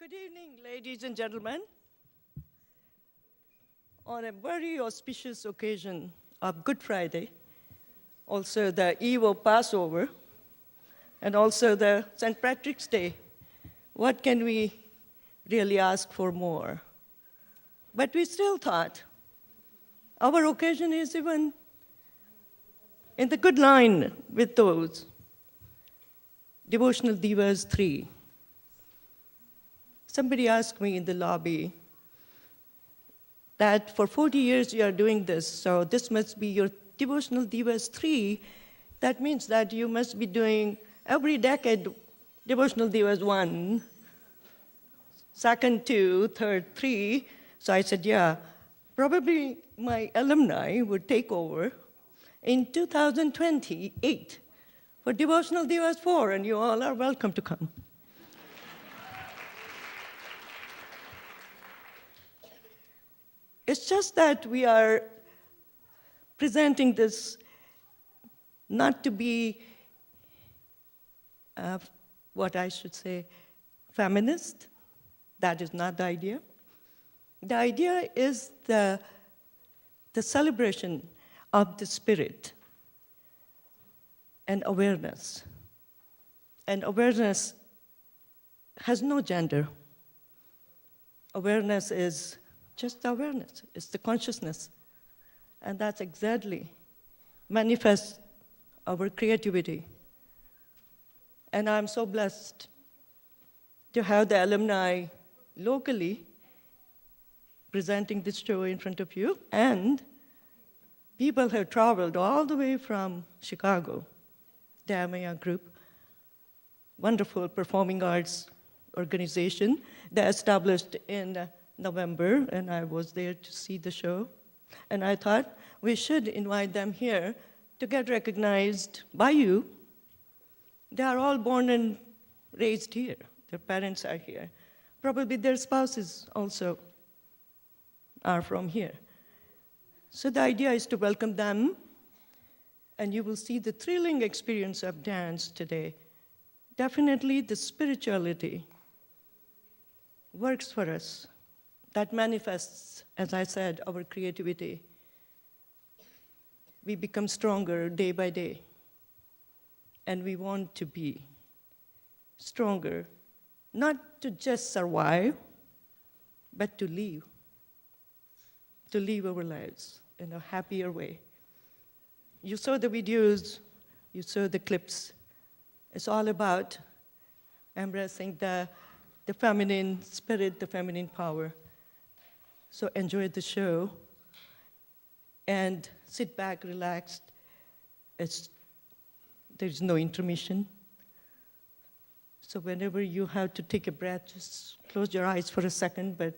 Good evening, ladies and gentlemen. On a very auspicious occasion of Good Friday, also the eve of Passover, and also the St. Patrick's Day, what can we really ask for more? But we still thought our occasion is even in the good line with those. Devotional Divas III. Somebody asked me in the lobby that for 40 years you are doing this, so this must be your Devotional Divas III. That means that you must be doing every decade Devotional Divas 1, second 2, third 3. So I said, yeah, probably my alumni would take over in 2028 for Devotional Divas 4, and you all are welcome to come. It's just that we are presenting this not to be, what I should say, feminist. That is not the idea. The idea is the celebration of the spirit and awareness. And awareness has no gender. Awareness is just awareness. It's the consciousness. And that's exactly manifests our creativity. And I'm so blessed to have the alumni locally presenting this show in front of you. And people have traveled all the way from Chicago, the Amaya Group, wonderful performing arts organization they established in November, and I was there to see the show. And I thought we should invite them here to get recognized by you. They are all born and raised here. Their parents are here. Probably their spouses also are from here. So the idea is to welcome them, and you will see the thrilling experience of dance today. Definitely the spirituality works for us. That manifests, as I said, our creativity. We become stronger day by day. And we want to be stronger, not to just survive, but to live our lives in a happier way. You saw the videos, you saw the clips. It's all about embracing the feminine spirit, the feminine power. So enjoy the show and sit back, relaxed. There's no intermission. So whenever you have to take a breath, just close your eyes for a second, but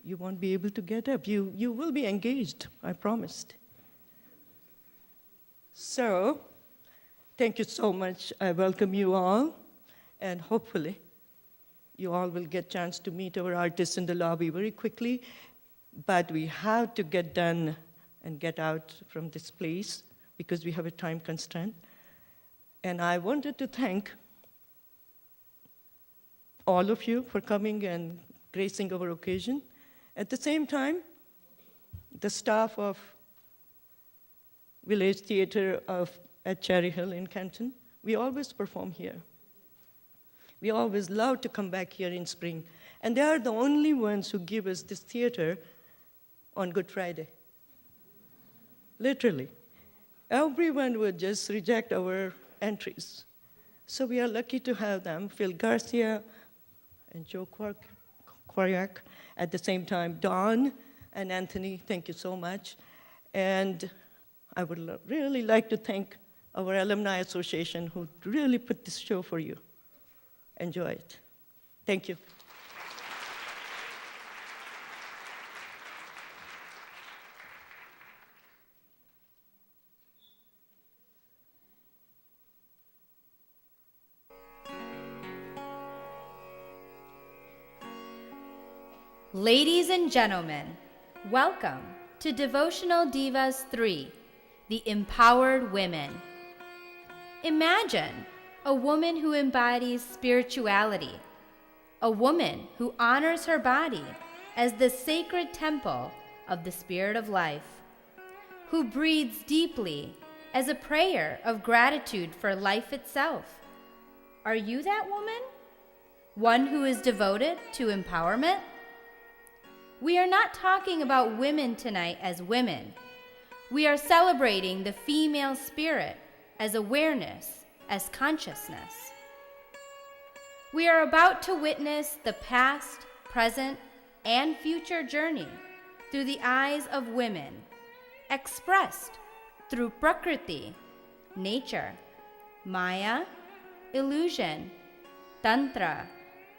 you won't be able to get up. You will be engaged, I promised. So, thank you so much. I welcome you all, and hopefully you all will get a chance to meet our artists in the lobby very quickly, but we have to get done and get out from this place because we have a time constraint. And I wanted to thank all of you for coming and gracing our occasion. At the same time, the staff of Village Theatre at Cherry Hill in Canton, we always perform here. We always love to come back here in spring. And they are the only ones who give us this theater on Good Friday. Literally. Everyone would just reject our entries. So we are lucky to have them, Phil Garcia and Joe Quaryak. At the same time, Dawn and Anthony, thank you so much. And I would really like to thank our Alumni Association who really put this show for you. Enjoy it. Thank you. Ladies and gentlemen, welcome to Devotional Divas III, the Empowered Women. Imagine a woman who embodies spirituality, a woman who honors her body as the sacred temple of the Spirit of life, who breathes deeply as a prayer of gratitude for life itself. Are you that woman? One who is devoted to empowerment? We are not talking about women tonight as women. We are celebrating the female spirit as awareness, as consciousness. We are about to witness the past, present, and future journey through the eyes of women, expressed through Prakriti, nature, Maya, illusion, Tantra,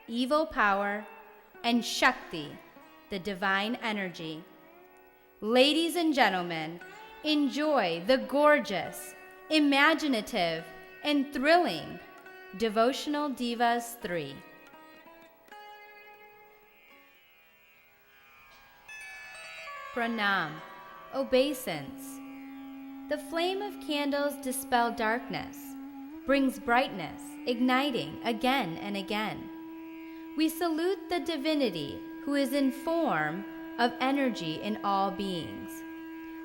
evil power, and Shakti, the divine energy. Ladies and gentlemen, enjoy the gorgeous, imaginative, and thrilling Devotional Divas III. Pranam, obeisance. The flame of candles dispel darkness, brings brightness, igniting again and again. We salute the divinity who is in form of energy in all beings.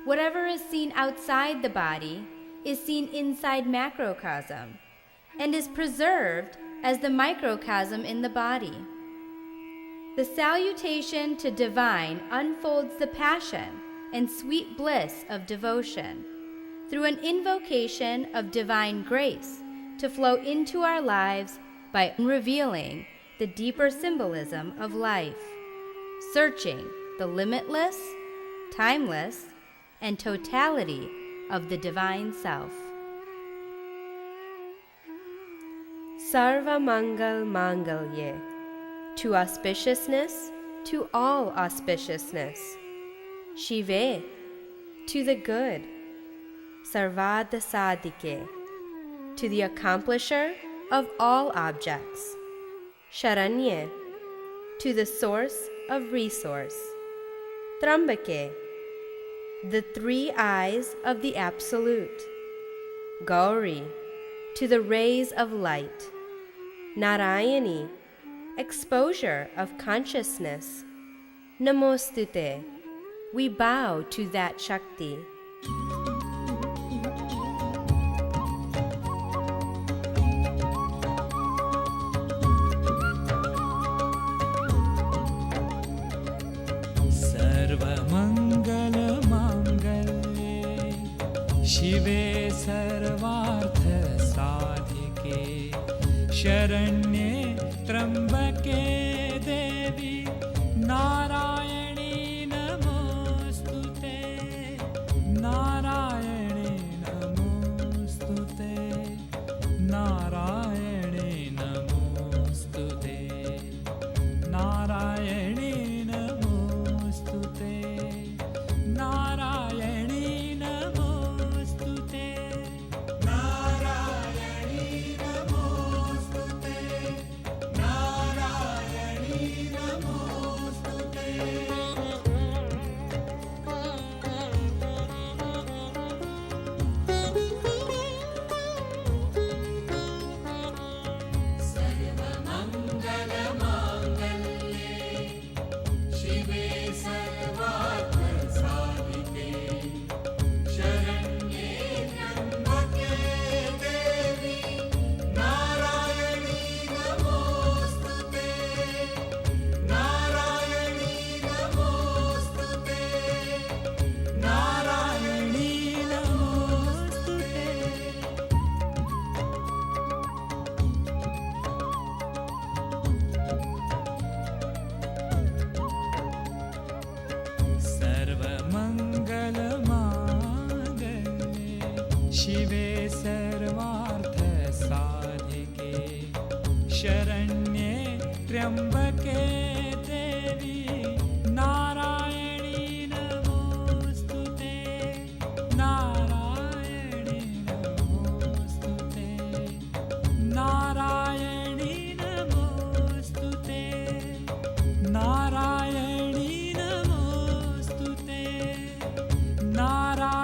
Whatever is seen outside the body is seen inside macrocosm and is preserved as the microcosm in the body. The salutation to divine unfolds the passion and sweet bliss of devotion through an invocation of divine grace to flow into our lives by revealing the deeper symbolism of life, searching the limitless, timeless, and totality of the divine self. Sarva Mangal Mangalye, to auspiciousness, to all auspiciousness. Shive, to the good. Sarvada Sadike, to the accomplisher of all objects. Sharanye, to the source of resource. Trambake, the three eyes of the Absolute. Gauri, to the rays of light. Narayani, exposure of consciousness. Namostute, we bow to that Shakti. शिवे सर्वार्थ साधिके शरण्ये त्र्यंबके देवी नारायणी नमोस्तुते नारायणी नमोस्तुते नारायणी नमोस्तुते नारायणी नमोस्तुते नारायणी शिवे सर्वार्थ साधिके शरण्ये त्र्यंबके देवी नारायणी नमोस्तुते नारायणी नमोस्तुते नारायणी नमोस्तुते नारायणी नमोस्तुते Narayani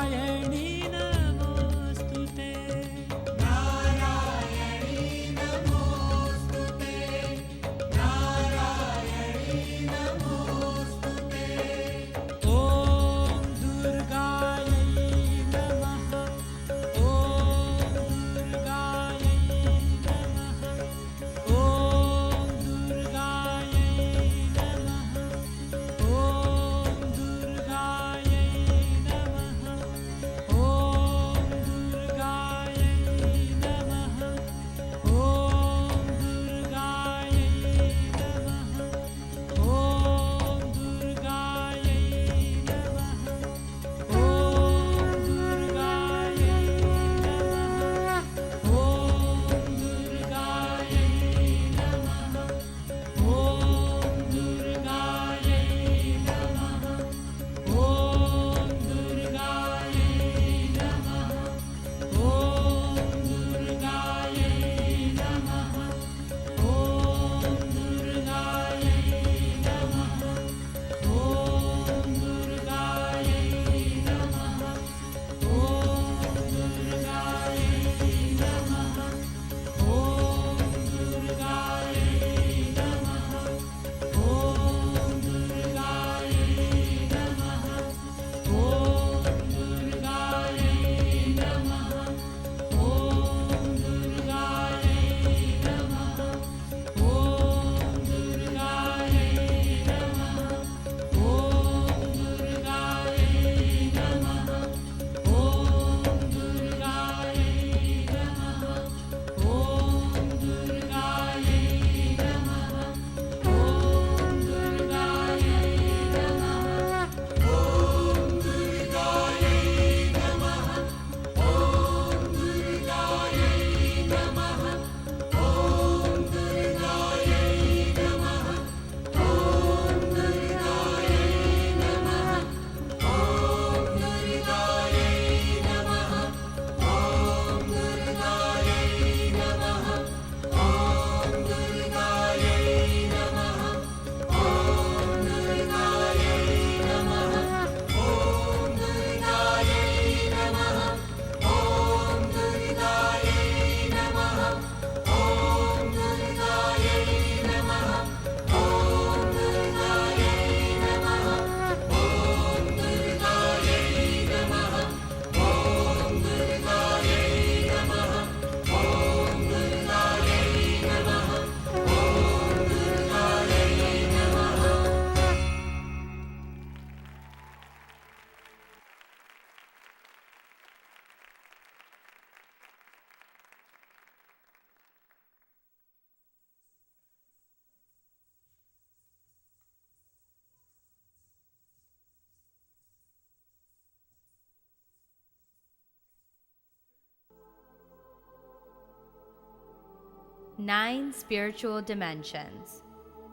9 spiritual dimensions.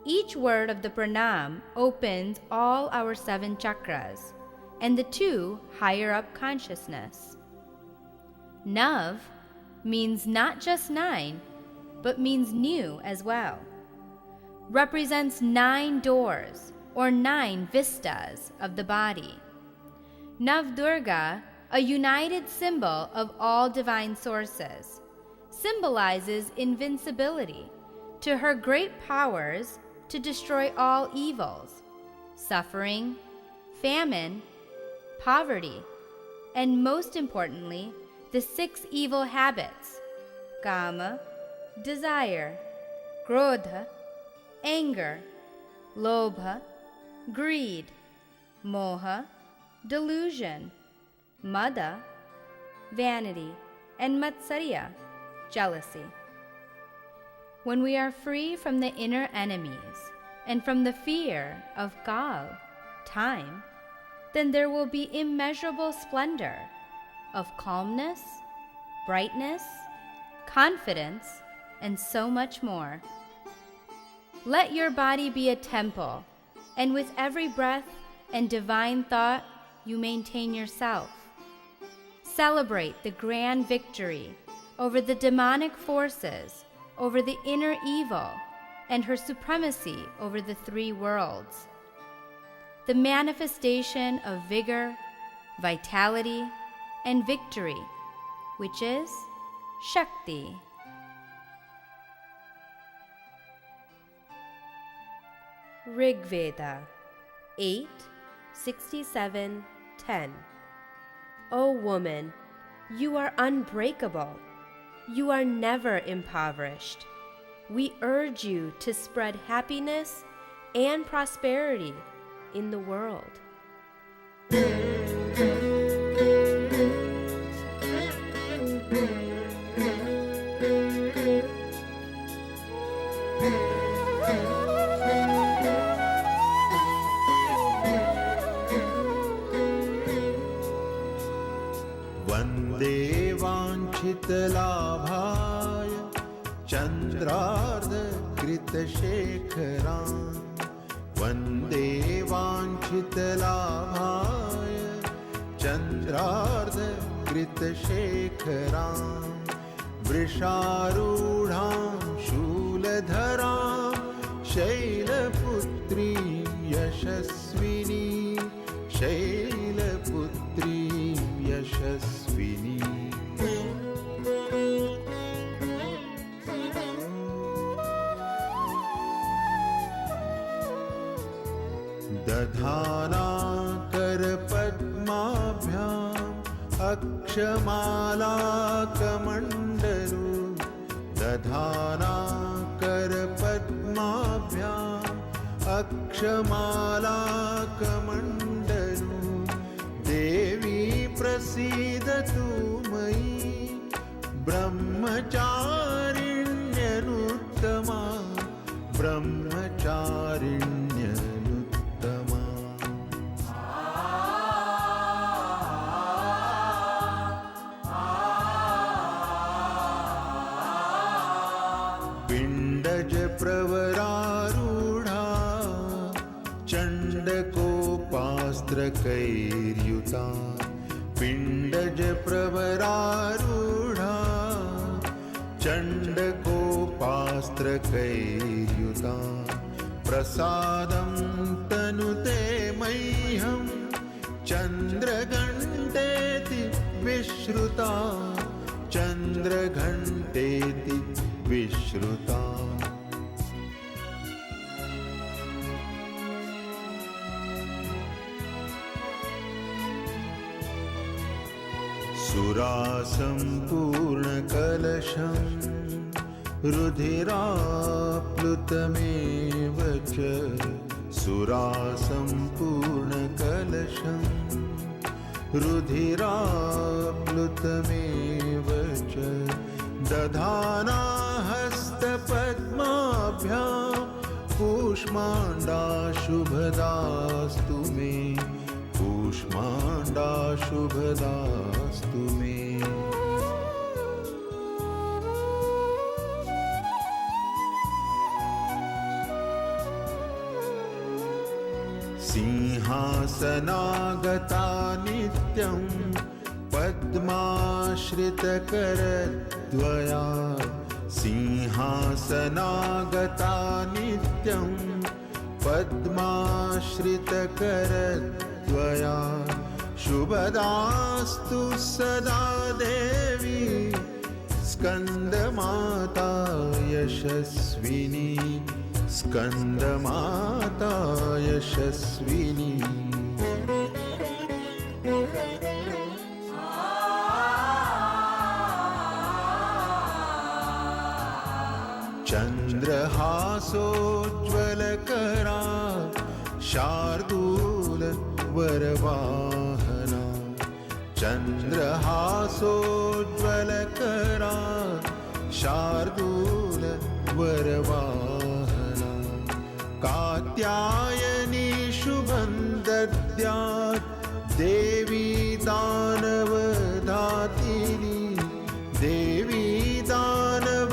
Each word of the pranam opens all our 7 chakras and the 2 higher up consciousness. Nav means not just 9, but means new as well. Represents 9 doors or 9 vistas of the body. Navdurga, a united symbol of all divine sources, symbolizes invincibility to her great powers to destroy all evils, suffering, famine, poverty, and most importantly, the 6 evil habits: kama, desire, krodha, anger, lobha, greed, moha, delusion, mada, vanity, and matsarya, jealousy. When we are free from the inner enemies and from the fear of Kal, time, then there will be immeasurable splendor of calmness, brightness, confidence, and so much more. Let your body be a temple, and with every breath and divine thought, you maintain yourself. Celebrate the grand victory over the demonic forces, over the inner evil, and her supremacy over the 3 worlds. The manifestation of vigor, vitality, and victory, which is Shakti. Rig Veda 8:67-10. O woman, you are unbreakable. You are never impoverished. We urge you to spread happiness and prosperity in the world. वन्दे वाञ्छितलाभाय चन्द्रार्धकृतशेखरान् वन्दे वाञ्छितलाभाय चन्द्रार्धकृतशेखरान् वृषारूढां शूलधरां शैलपुत्री यशस्विनी शैलपुत्री यशस्विनी दधाना करपद्माभ्याम् अक्षमालाकमण्डलु दधाना करपद्माभ्याम् अक्षमालाकमण्डलु देवी प्रसीदतु मयि ब्रह्मचारिण्यनुत्तमा ब्रह्मचारिण्यनुत्तमा पिण्डज प्रवरारूढा चण्डकोपास्त्रकैर्युता पिण्डज प्रवरारूढा चण्डकोपास्त्रकैर्युता प्रसादं तनुते मह्यं चन्द्रघण्टेति विश्रुता चन्द्रघण्टेति विश्रुता सुरासम्पूर्णकलशं रुधिराप्लुतमेव च सुरासम्पूर्णकलशं रुधिराप्लुतमेव च दधाना हस्तपद्माभ्यां कूष्माण्डाशुभदास्तु मे कूष्माण्डाशुभदास्तु मे सिंहासनागता नित्यं पद्माश्रितकरद्वया सिंहासनागता नित्यं पद्माश्रितकरद्वया शुभदास्तु सदा देवी स्कन्दमाता यशस्विनी स्कन्दमाता यशस्विनी चन्द्रहासोज्ज्वलकरा शार्दूल वरवाहना चन्द्रहासोज्ज्वलकरा शार्दूल वरवाहना कात्यायनी शुभं दद्यात् देवी दानवधातिनी देवी दानवधातिनी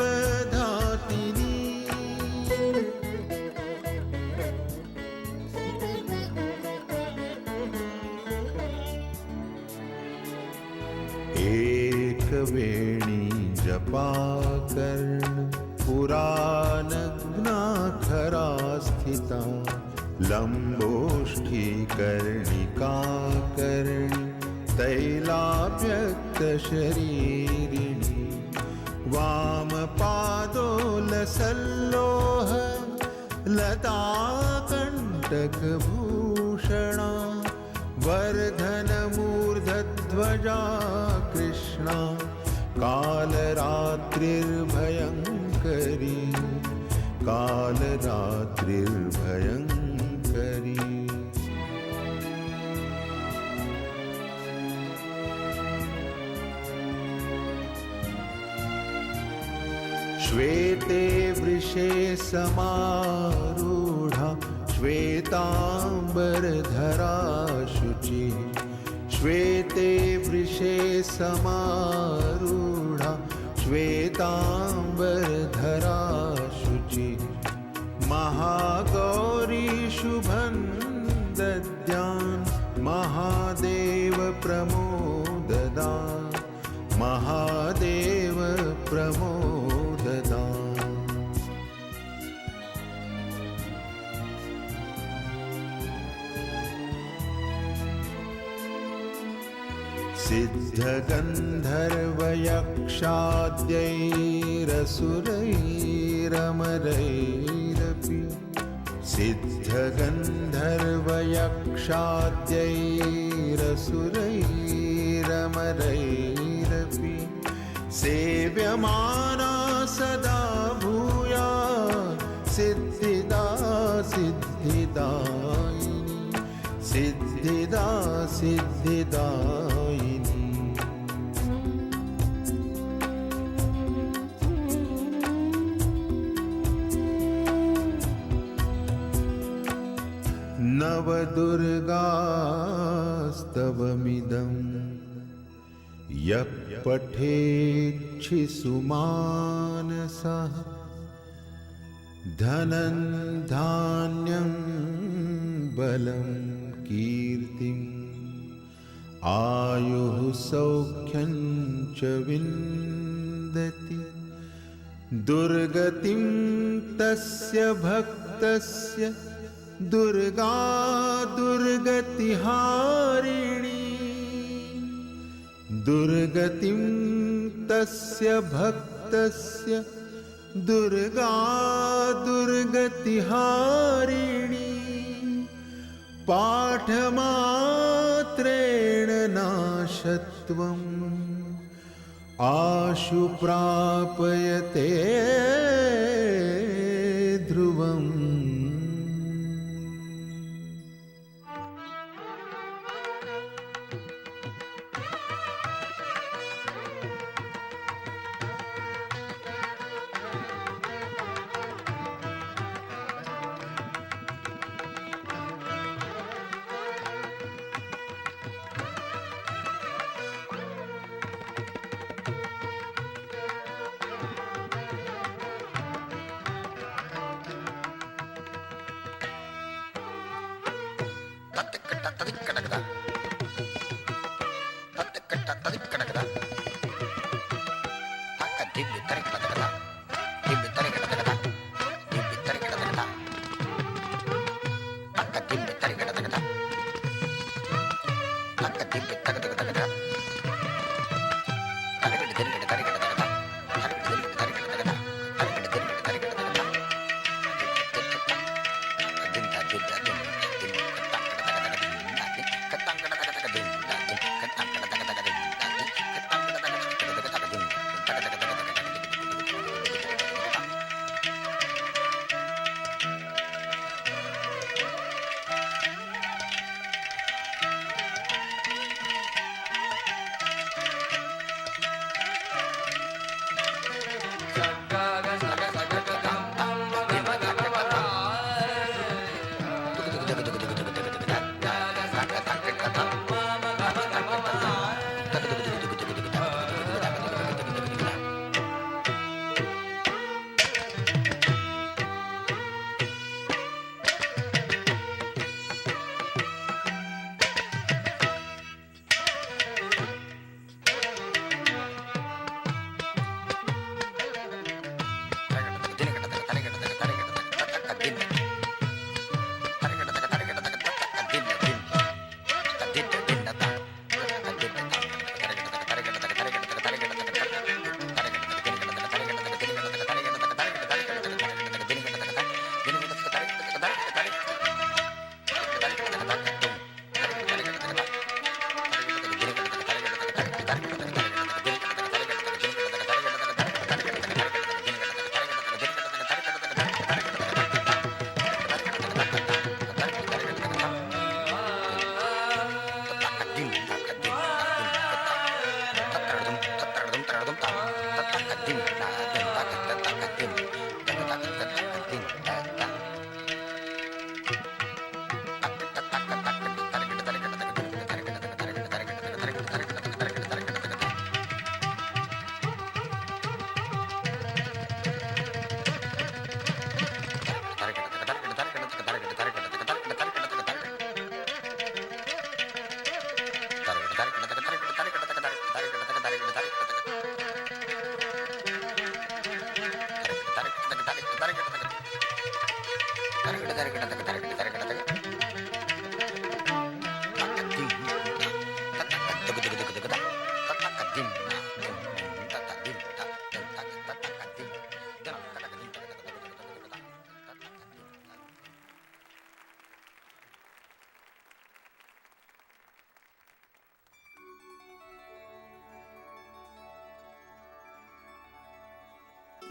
एकवेणी जपाकर्ण पुरानग्नाखरा स्थिता लम्बोष्ठीकर्णिकाकर्णि तैलाभ्यक्तशरीरिणी वामपादोलसल्लोह लताकण्टकभूषणा वर्धनमूर्धध्वजा कृष्णा कालरात्रिर्भयङ्करी कालरात्रिर्भयङ्करी श्वेते वृषे समारूढा श्वेताम्बरधरा शुचि श्वेते वृषे समारूढा श्वेताम्बरधरा शुचि महागौरी शुभं दद्यान् महादेव प्रमोददा महादेव प्रमोददा सिद्धगन्धर्वयक्षाद्यैरसुरैरमरैरपि सिद्धगन्धर्वयक्षाद्यैरसुरैरमरैरपि सेव्यमाना सदा भूयात् सिद्धिदा सिद्धिदायिनी सिद्धिदा सिद्धिदायिनी नवदुर्गास्तवमिदं यः पठेच्छिसुमानसः धनं धान्यं बलं कीर्तिम् आयुः सौख्यं च विन्दति दुर्गतिं तस्य भक्तस्य दुर्गा दुर्गतिहारिणी दुर्गतिं तस्य भक्तस्य दुर्गा दुर्गतिहारिणी पाठमात्रेण नाशत्वम् आशु प्रापयते ध्रुवम्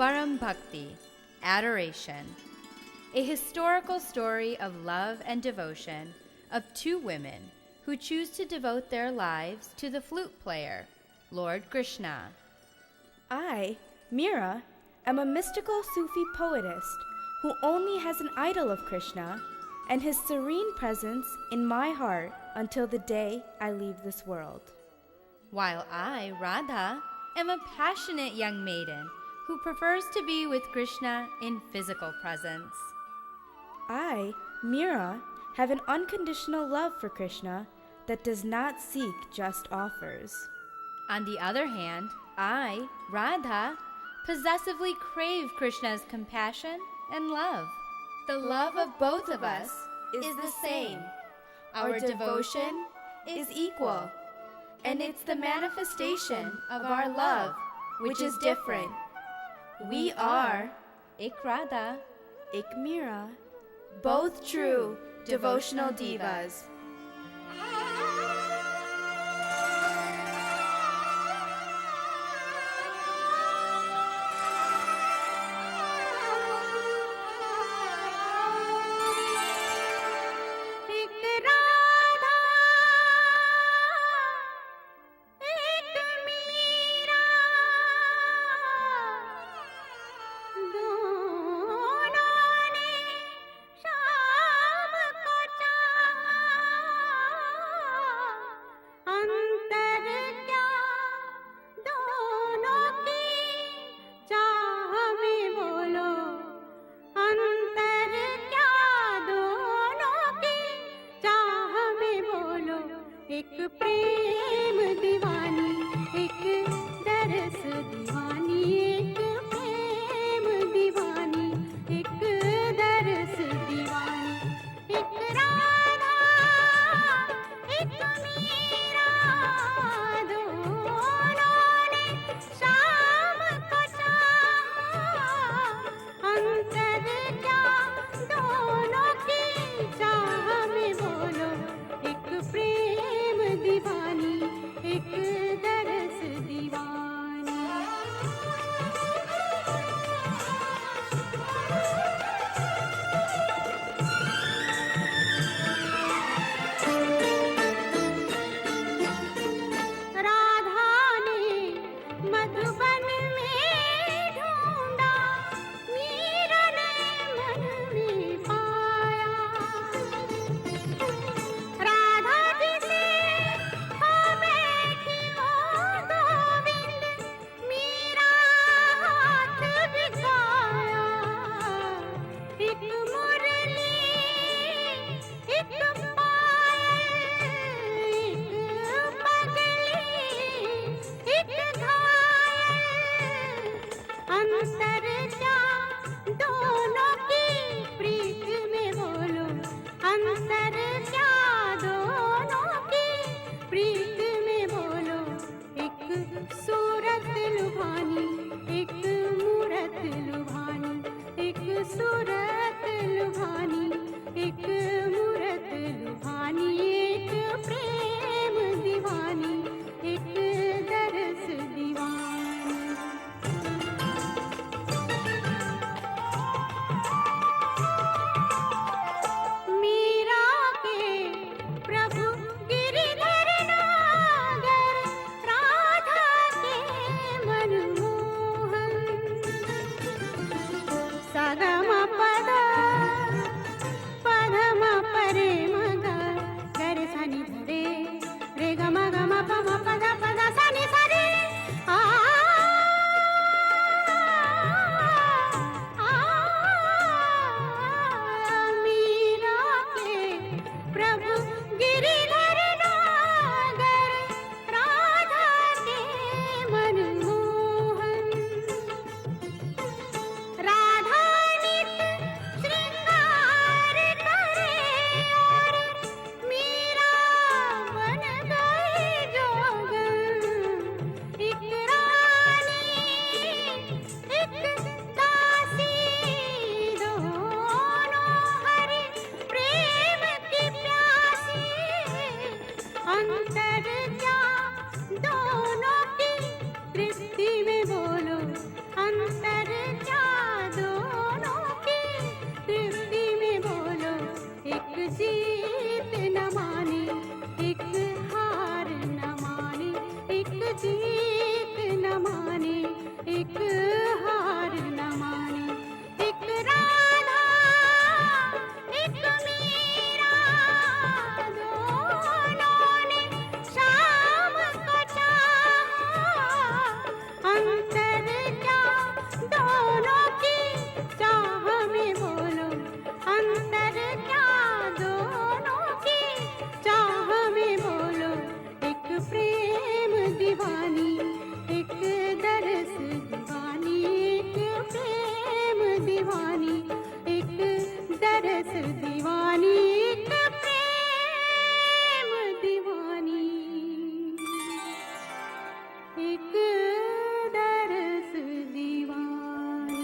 Param Bhakti, Adoration, a historical story of love and devotion of two women who choose to devote their lives to the flute player, Lord Krishna. I, Meera, am a mystical Sufi poetess who only has an idol of Krishna and his serene presence in my heart until the day I leave this world. While I, Radha, am a passionate young maiden who prefers to be with Krishna in physical presence. I, Meera, have an unconditional love for Krishna that does not seek just offers. On the other hand, I, Radha, possessively crave Krishna's compassion and love. The love of both of us is the same. Our devotion is equal. And it's the manifestation of our love which is different. We are, Ik Radha, Ik Meera, both true devotional divas. दरस दीवानी एक प्रेम दीवानी एक दरस दीवानी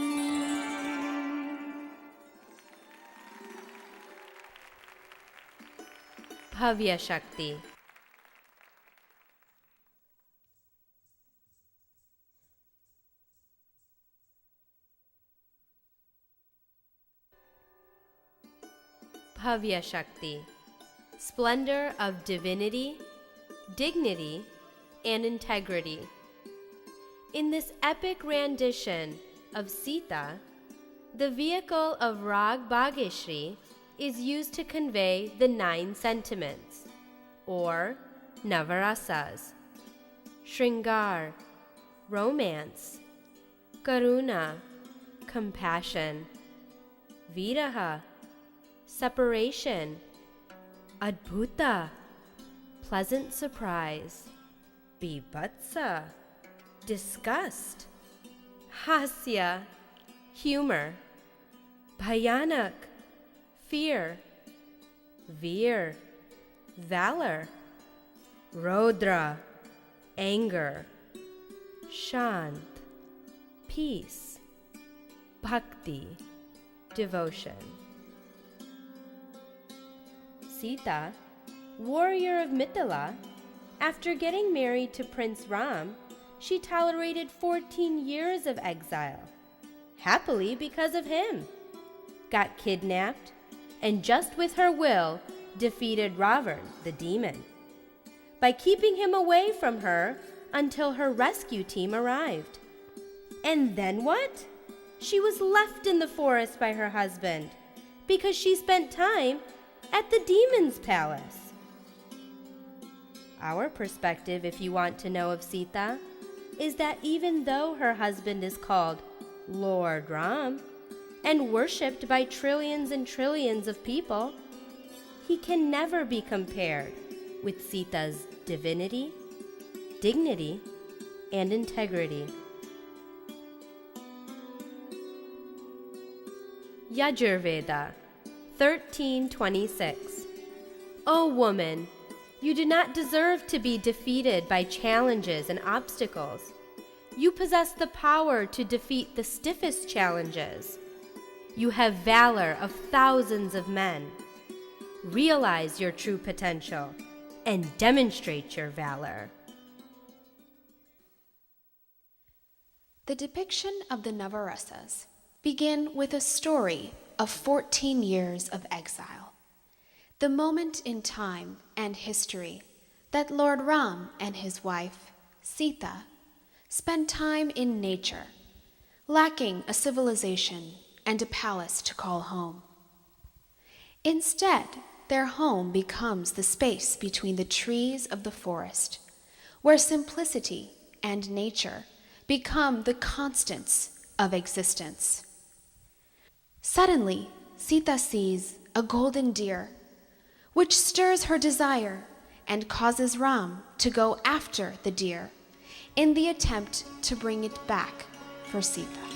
Bhavya Shakti. Bhavya Shakti, splendor of divinity, dignity, and integrity. In this epic rendition of Sita, the vehicle of Rag Bhageshri is used to convey the 9 sentiments, or Navarasas: Shringar, romance; Karuna, compassion; Viraha, separation; Adbhuta, pleasant surprise; Bibhatsa, disgust; Hasya, humor; Bhayanak, fear; Veer, valor; Rodra, anger; Shant, peace; Bhakti, devotion. Sita, warrior of Mithila, after getting married to Prince Ram, she tolerated 14 years of exile, happily because of him, got kidnapped, and just with her will defeated Ravan, the demon, by keeping him away from her until her rescue team arrived. And then what? She was left in the forest by her husband because she spent time at the demon's palace. Our perspective, if you want to know, of Sita is that even though her husband is called Lord Ram and worshipped by trillions and trillions of people, he can never be compared with Sita's divinity, dignity, and integrity. Yajurveda 13:26. O woman, you do not deserve to be defeated by challenges and obstacles. You possess the power to defeat the stiffest challenges. You have valor of thousands of men. Realize your true potential and demonstrate your valor. The depiction of the Navarasas begin with a story of 14 years of exile, the moment in time and history that Lord Ram and his wife, Sita, spend time in nature, lacking a civilization and a palace to call home. Instead, their home becomes the space between the trees of the forest, where simplicity and nature become the constants of existence. Suddenly, Sita sees a golden deer, which stirs her desire and causes Ram to go after the deer in the attempt to bring it back for Sita.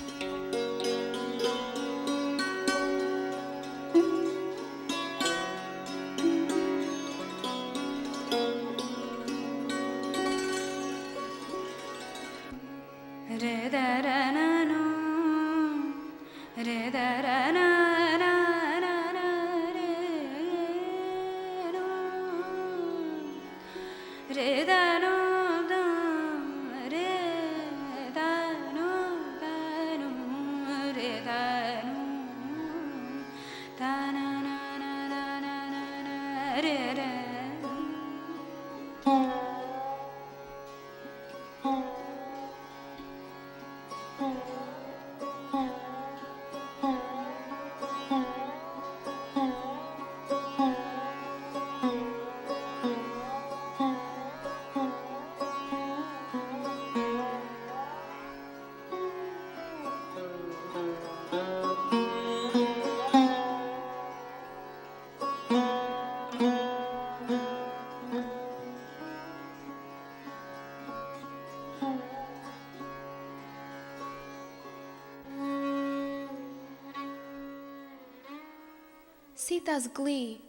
Sita's glee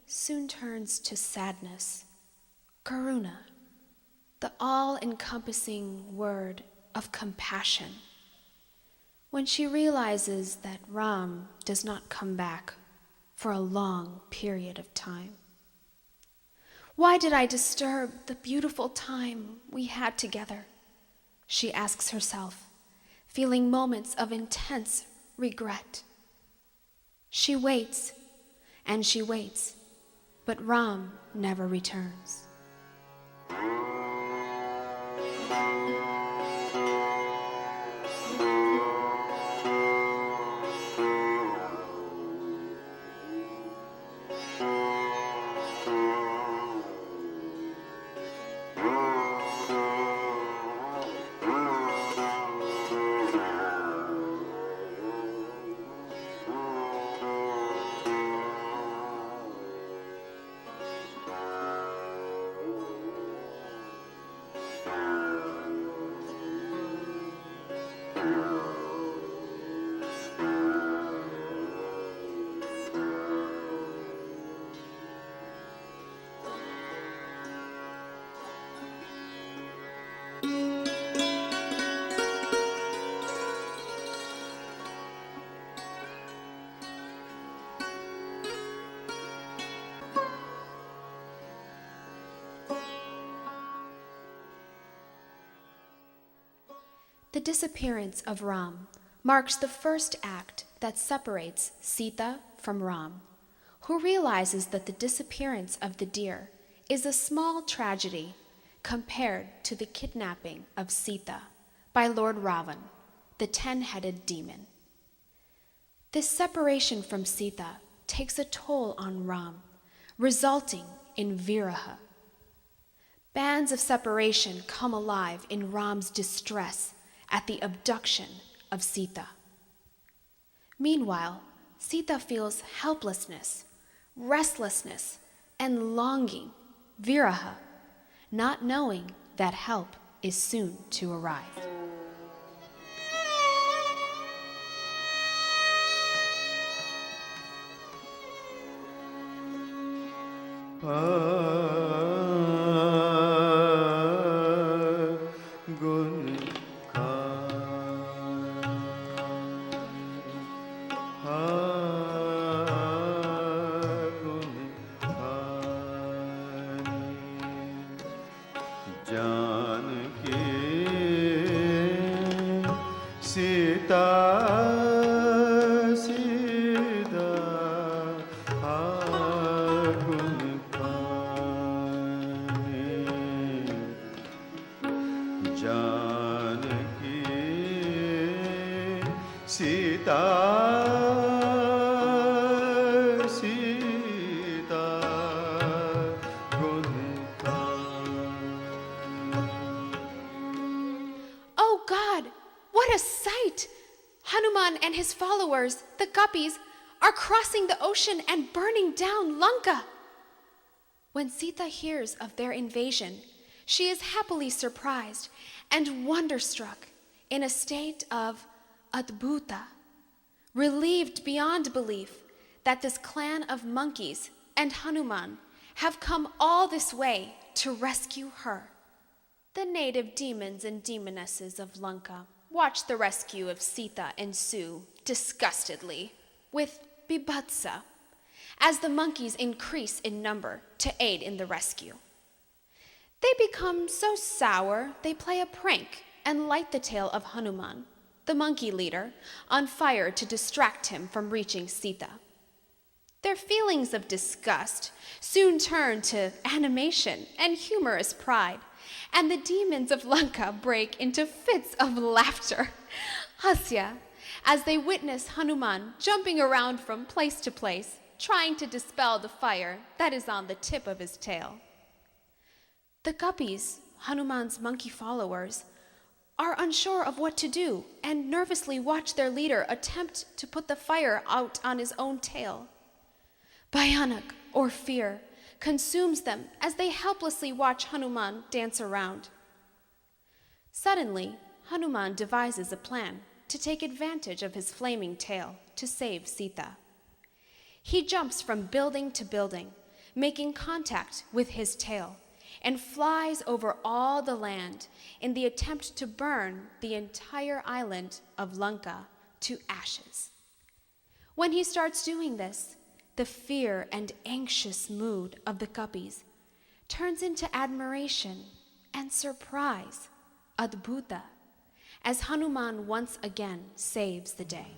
soon turns to sadness. Karuna, the all-encompassing word of compassion. When she realizes that Ram does not come back for a long period of time. Why did I disturb the beautiful time we had together? She asks herself, feeling moments of intense regret. She waits, and she waits, but Ram never returns. The disappearance of Ram marks the first act that separates Sita from Ram, who realizes that the disappearance of the deer is a small tragedy compared to the kidnapping of Sita by Lord Ravan, the 10-headed demon. This separation from Sita takes a toll on Ram, resulting in viraha. Bands of separation come alive in Ram's distress at the abduction of Sita. Meanwhile, Sita feels helplessness, restlessness, and longing, viraha, not knowing that help is soon to arrive. Oh God, what a sight! Hanuman and his followers, the guppies, are crossing the ocean and burning down Lanka. When Sita hears of their invasion, she is happily surprised and wonderstruck in a state of adbhuta, relieved beyond belief that this clan of monkeys and Hanuman have come all this way to rescue her. The native demons and demonesses of Lanka watch the rescue of Sita ensue disgustedly, with bibhatsa, as the monkeys increase in number to aid in the rescue. They become so sour they play a prank and light the tail of Hanuman, the monkey leader, on fire to distract him from reaching Sita. Their feelings of disgust soon turn to animation and humorous pride, and the demons of Lanka break into fits of laughter, hasya, as they witness Hanuman jumping around from place to place, trying to dispel the fire that is on the tip of his tail. The guppies, Hanuman's monkey followers, are unsure of what to do and nervously watch their leader attempt to put the fire out on his own tail. Bhayanak, or fear, consumes them as they helplessly watch Hanuman dance around. Suddenly, Hanuman devises a plan to take advantage of his flaming tail to save Sita. He jumps from building to building, making contact with his tail, and flies over all the land in the attempt to burn the entire island of Lanka to ashes. When he starts doing this, the fear and anxious mood of the guppies turns into admiration and surprise, adbhuta, as Hanuman once again saves the day.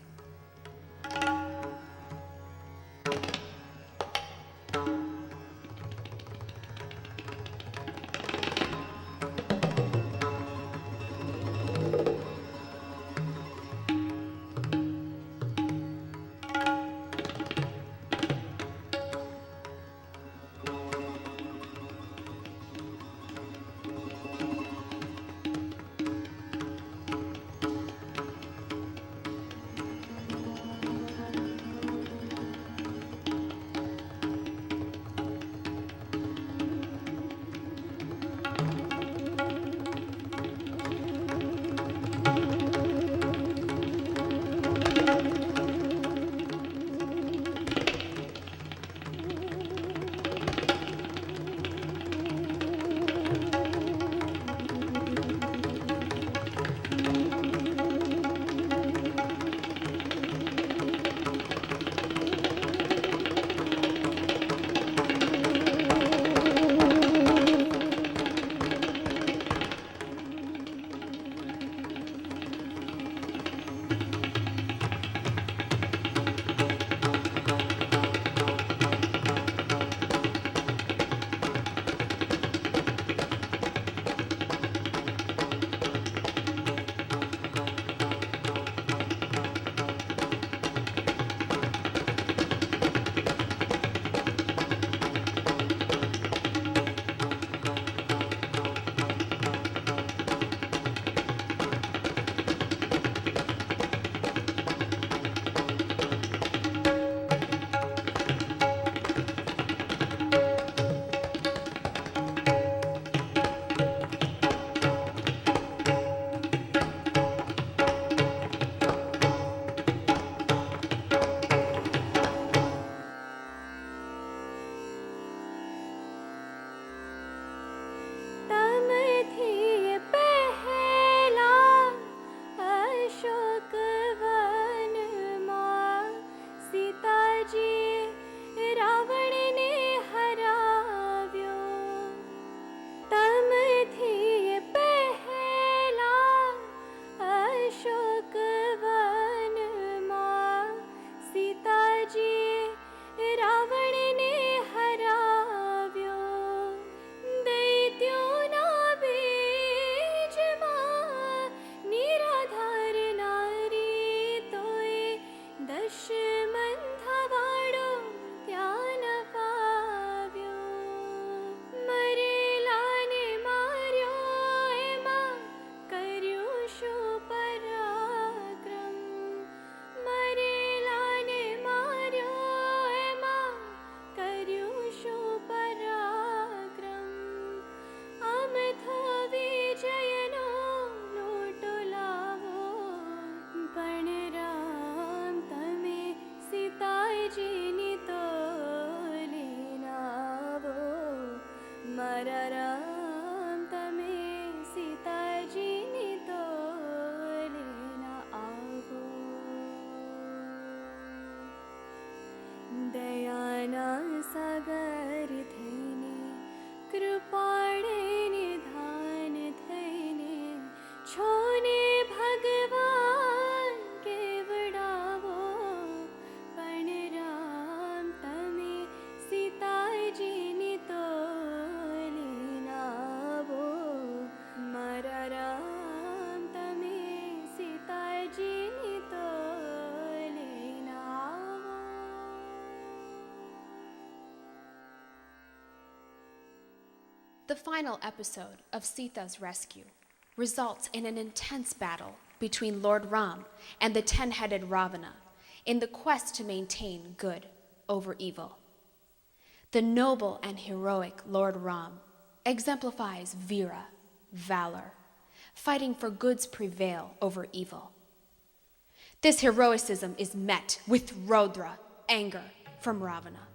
The final episode of Sita's rescue results in an intense battle between Lord Ram and the 10-headed Ravana in the quest to maintain good over evil. The noble and heroic Lord Ram exemplifies vira, valor, fighting for good's prevail over evil. This heroicism is met with Rodra, anger, from Ravana.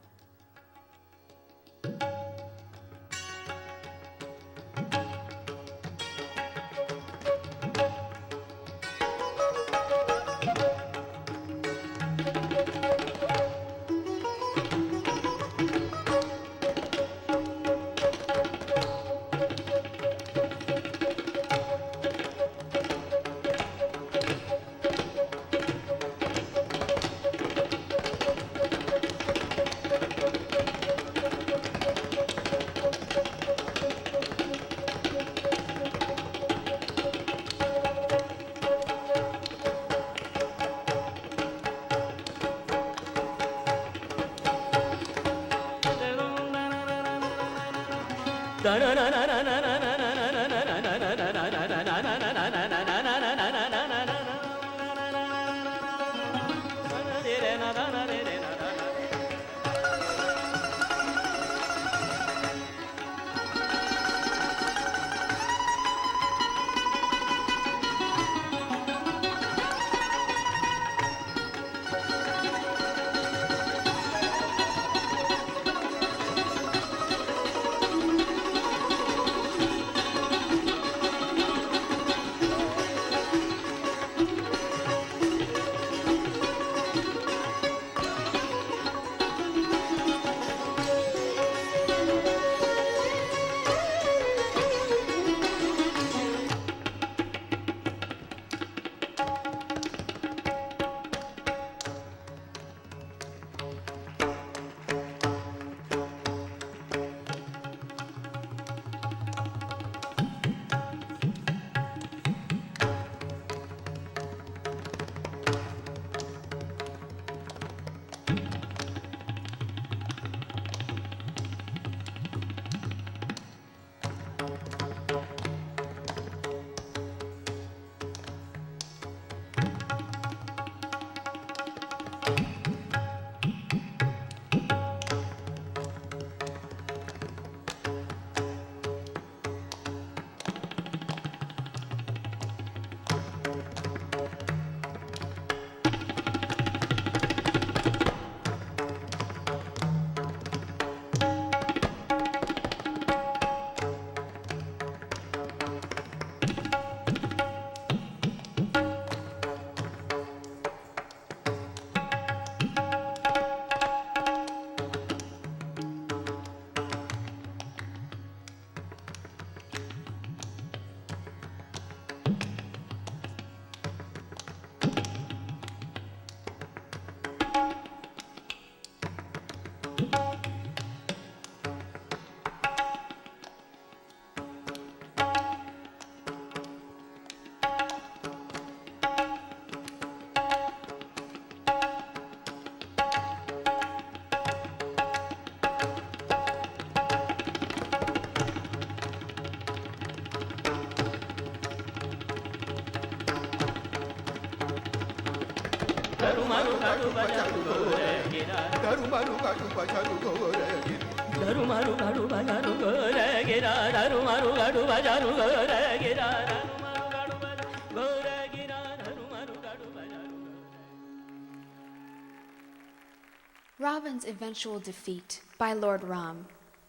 Ravan's eventual defeat by Lord Ram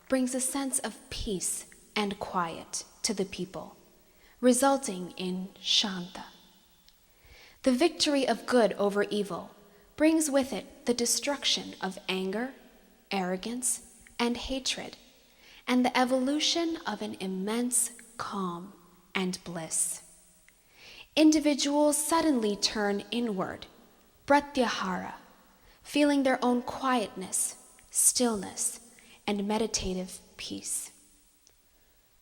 brings a sense of peace and quiet to the people, resulting in Shanta. The victory of good over evil brings with it the destruction of anger, arrogance, and hatred, and the evolution of an immense calm and bliss. Individuals suddenly turn inward, pratyahara, feeling their own quietness, stillness, and meditative peace.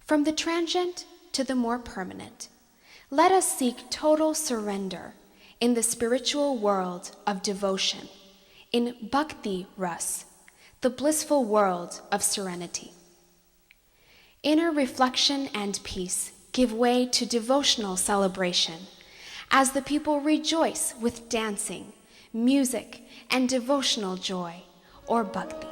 From the transient to the more permanent, let us seek total surrender in the spiritual world of devotion, in bhakti ras, the blissful world of serenity. Inner reflection and peace give way to devotional celebration as the people rejoice with dancing, music, and devotional joy, or bhakti.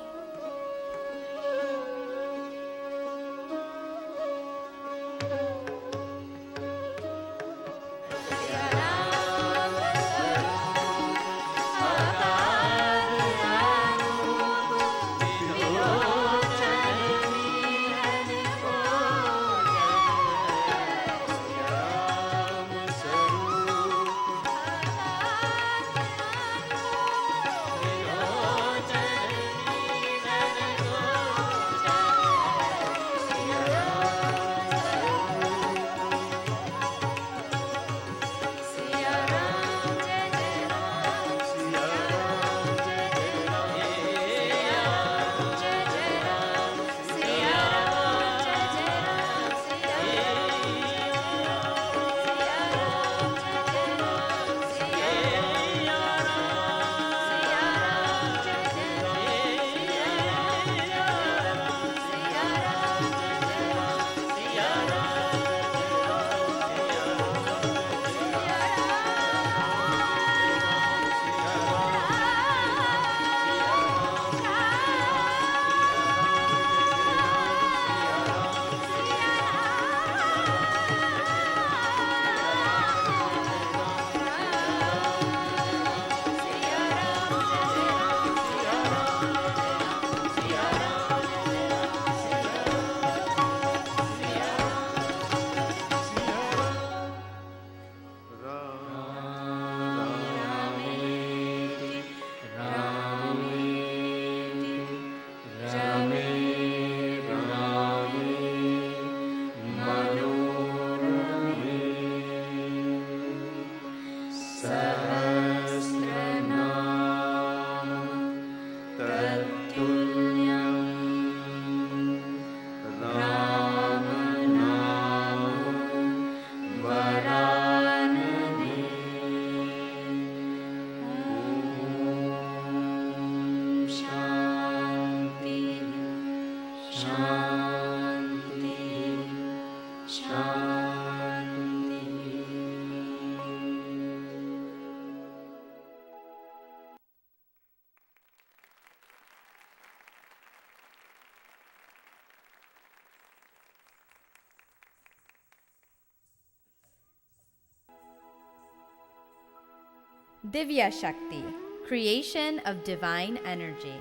Divya Shakti, creation of divine energy.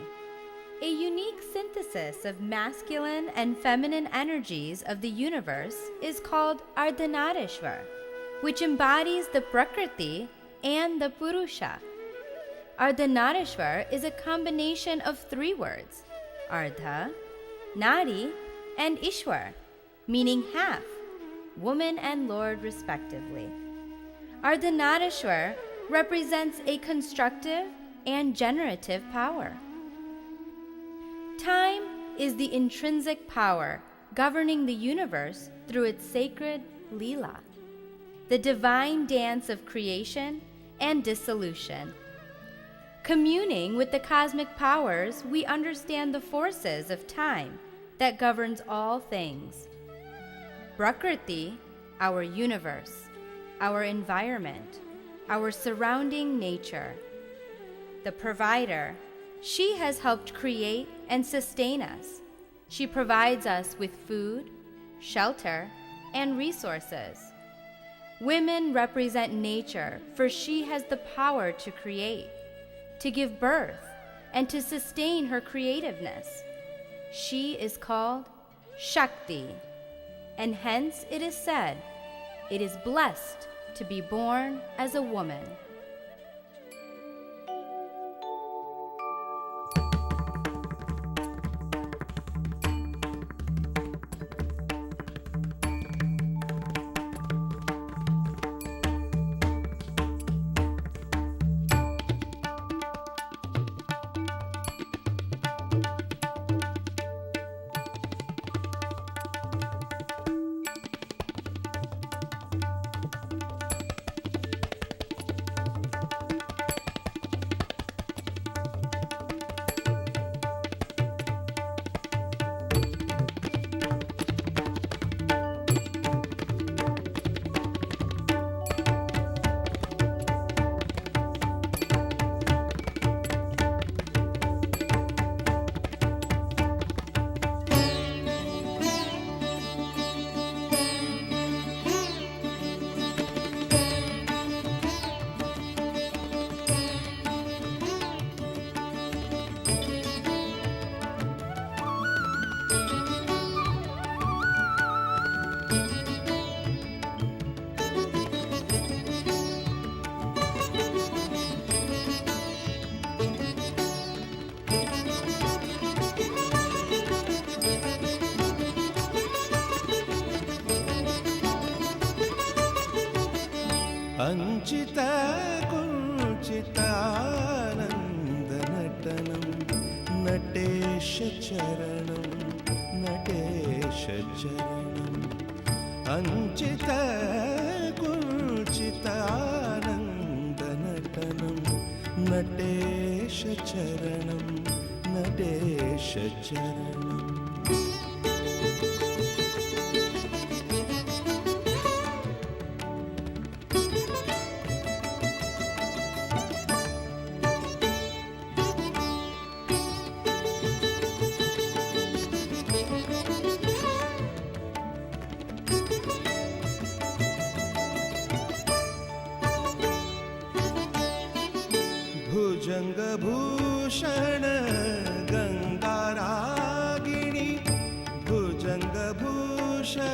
A unique synthesis of masculine and feminine energies of the universe is called Ardhanarishwar, which embodies the Prakriti and the Purusha. Ardhanarishwar is a combination of three words, Ardha, Nari, and Ishwar, meaning half, woman and Lord respectively. Ardhanarishwar represents a constructive and generative power. Time is the intrinsic power governing the universe through its sacred Leela, the divine dance of creation and dissolution. Communing with the cosmic powers, we understand the forces of time that governs all things. Prakriti, our universe, our environment, our surrounding nature. The provider, she has helped create and sustain us. She provides us with food, shelter, and resources. Women represent nature, for she has the power to create, to give birth, and to sustain her creativeness. She is called Shakti, and hence it is said, it is blessed to be born as a woman. अञ्चितकुञ्चितानन्दनटनं नटेशचरणं नटेशचरणम् अञ्चितकुञ्चितानन्दनटनं नटेशचरणं नटेशचरणम् भुजङ्गभूषण गङ्गारागिणि भुजङ्गभूषण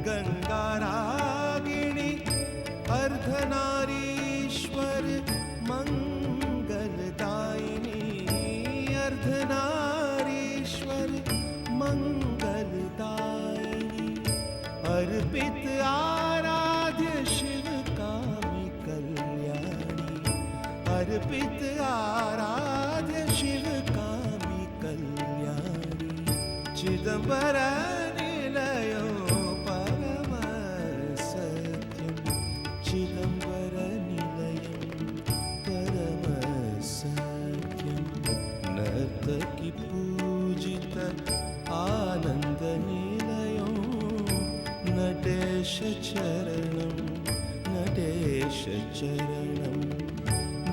गङ्गारागिणि Ardhanarishvara मङ्गलदायिनी Ardhanarishvara मङ्गलदायिनी अर्पित आराध्य शिव कामी कल्याणी अर्पित आराध्य शिव कामी कल्याणी चिदंबर निलयो परम सत्यम चिदंबर निलयं परम सत्यम नर्तकी पूजित आनंद निलयो नटेश चरणं नटेश चरणं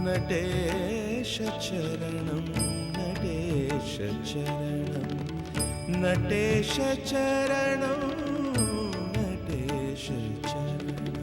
नटेश चरणं नटेश चरणं नटेश चरणं नटेश चरणं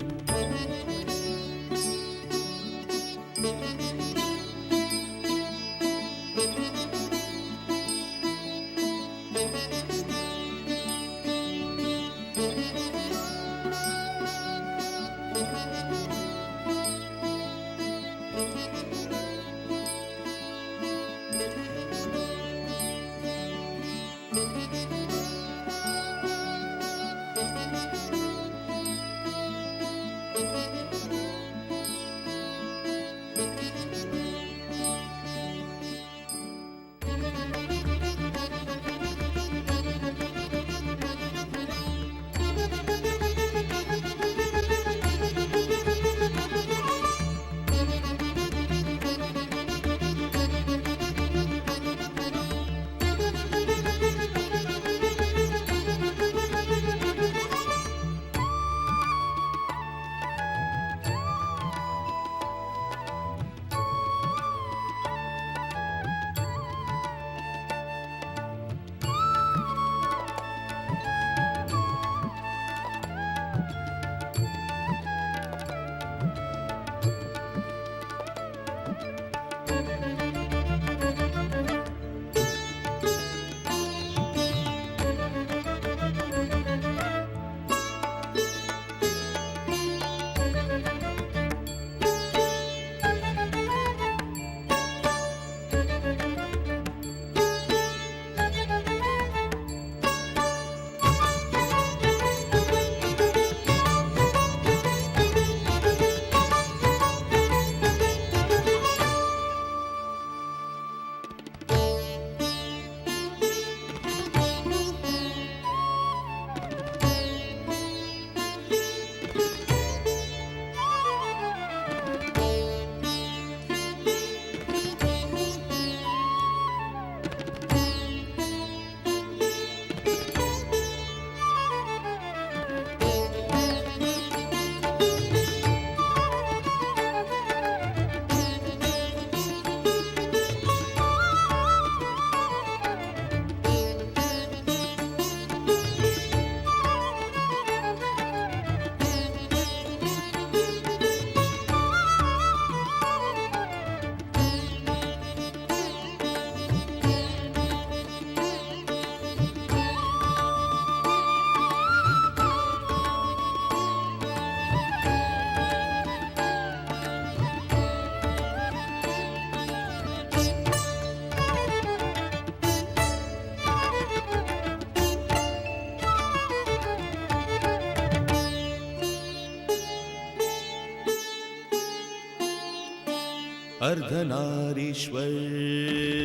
अर्धनारीश्वर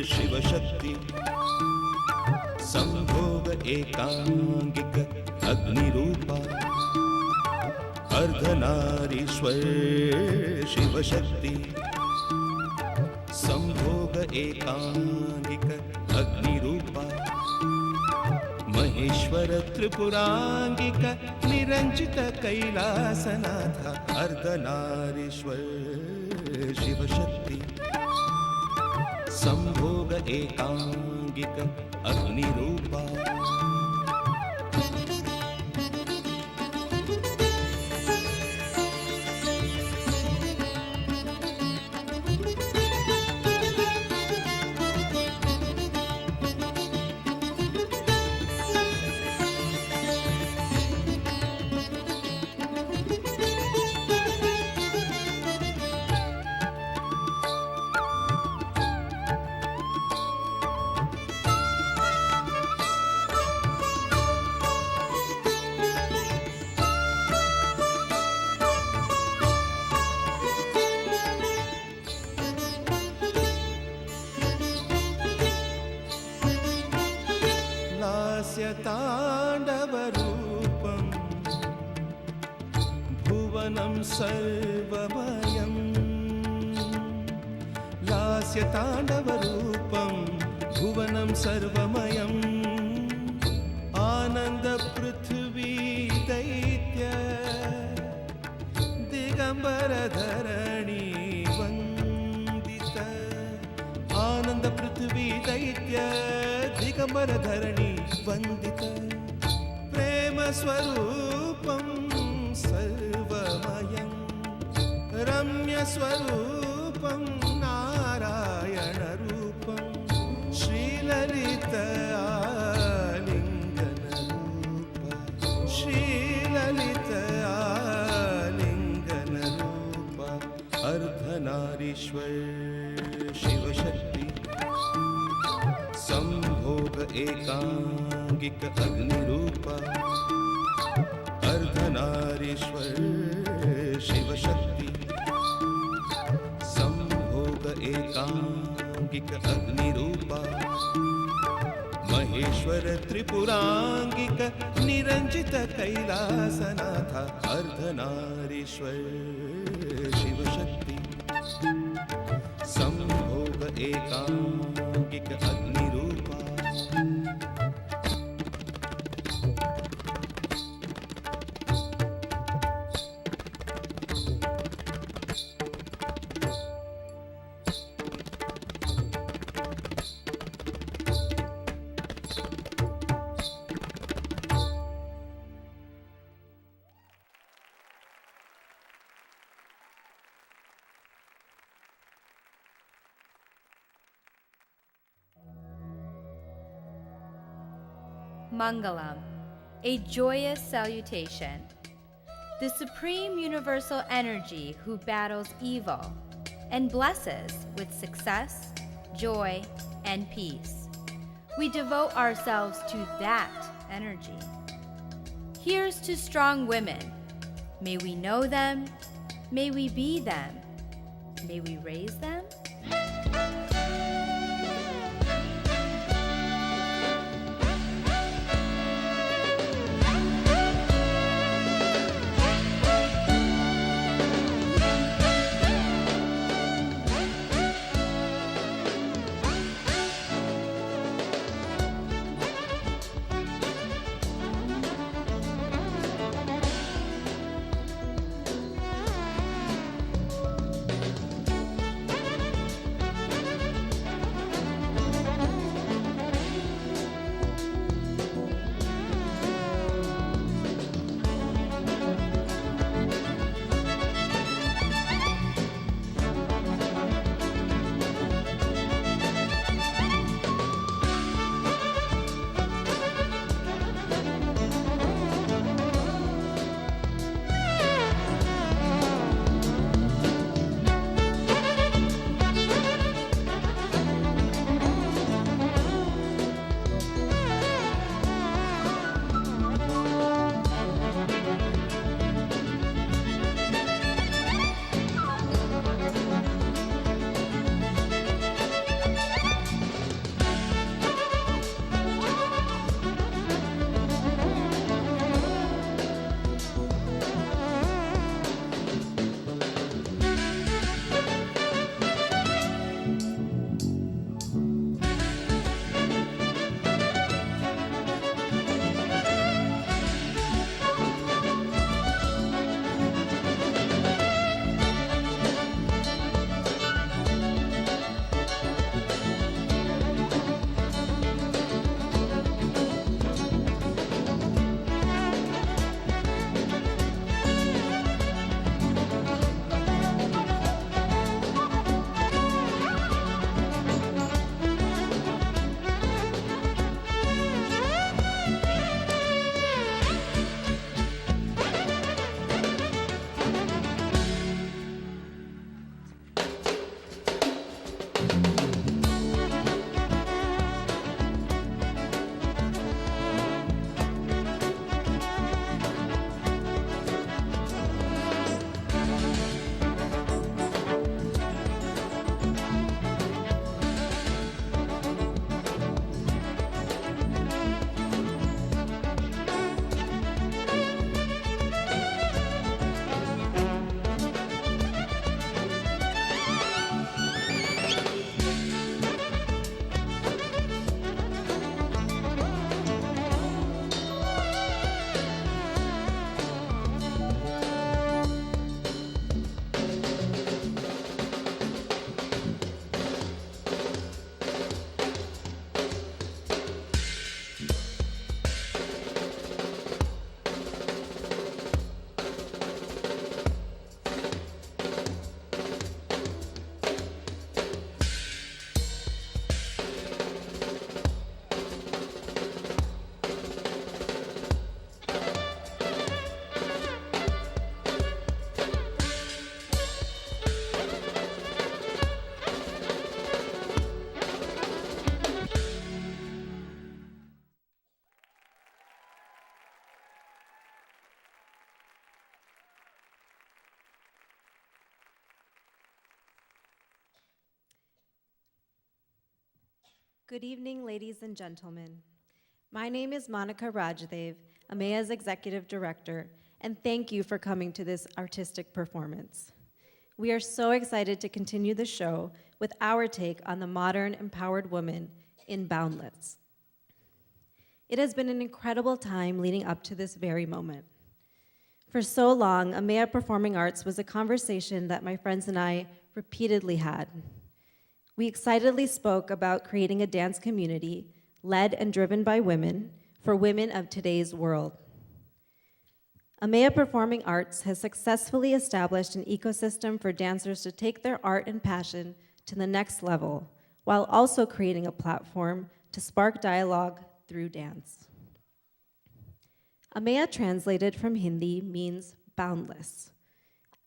शिवशक्ति संभोग एकांगिक अग्निरूपा अर्धनारीश्वर शिवशक्ति संभोग एकांगिक अग्निरूपा महेश्वर त्रिपुरांगिक निरंजित कैलासनाथ अर्धनारीश्वर शिवशक्ति संभोग एकांगिक अग्निरूपा ताण्डवरूपं भुवनं सर्वमयं लास्यताण्डवरूपं भुवनं सर्वमयम् आनन्दपृथ्वी दैत्य दिगम्बरधरणी वन्दित आनन्दपृथ्वी दैत्य दिगम्बरधरणी वन्दित प्रेमस्वरूपं सर्वमयं रम्यस्वरूपं नारायणरूपं श्रीललित आलिङ्गनरूप श्रीललित आलिङ्गनरूप अर्धनारीश्वर शिवशक्ति संभोग एकांगिक अग्निरूपा अर्धनारीश्वर शिवशक्ति संभोग एकांगिक अग्निरूपा महेश्वर त्रिपुरांगिक निरंजित कैलासनाथ अर्धनारीश्वर शिवशक्ति संभोग एकांगिक अग्निरूपा Mangalam, a joyous salutation. The supreme universal energy who battles evil and blesses with success, joy, and peace. We devote ourselves to that energy. Here's to strong women. May we know them. May we be them. May we raise them. Good evening, ladies and gentlemen. My name is Monica Rajdev, AMEA's Executive Director, and thank you for coming to this artistic performance. We are so excited to continue the show with our take on the modern empowered woman in Boundless. It has been an incredible time leading up to this very moment. For so long, AMEA Performing Arts was a conversation that my friends and I repeatedly had. We excitedly spoke about creating a dance community led and driven by women for women of today's world. AMEA Performing Arts has successfully established an ecosystem for dancers to take their art and passion to the next level, while also creating a platform to spark dialogue through dance. AMEA, translated from Hindi, means boundless.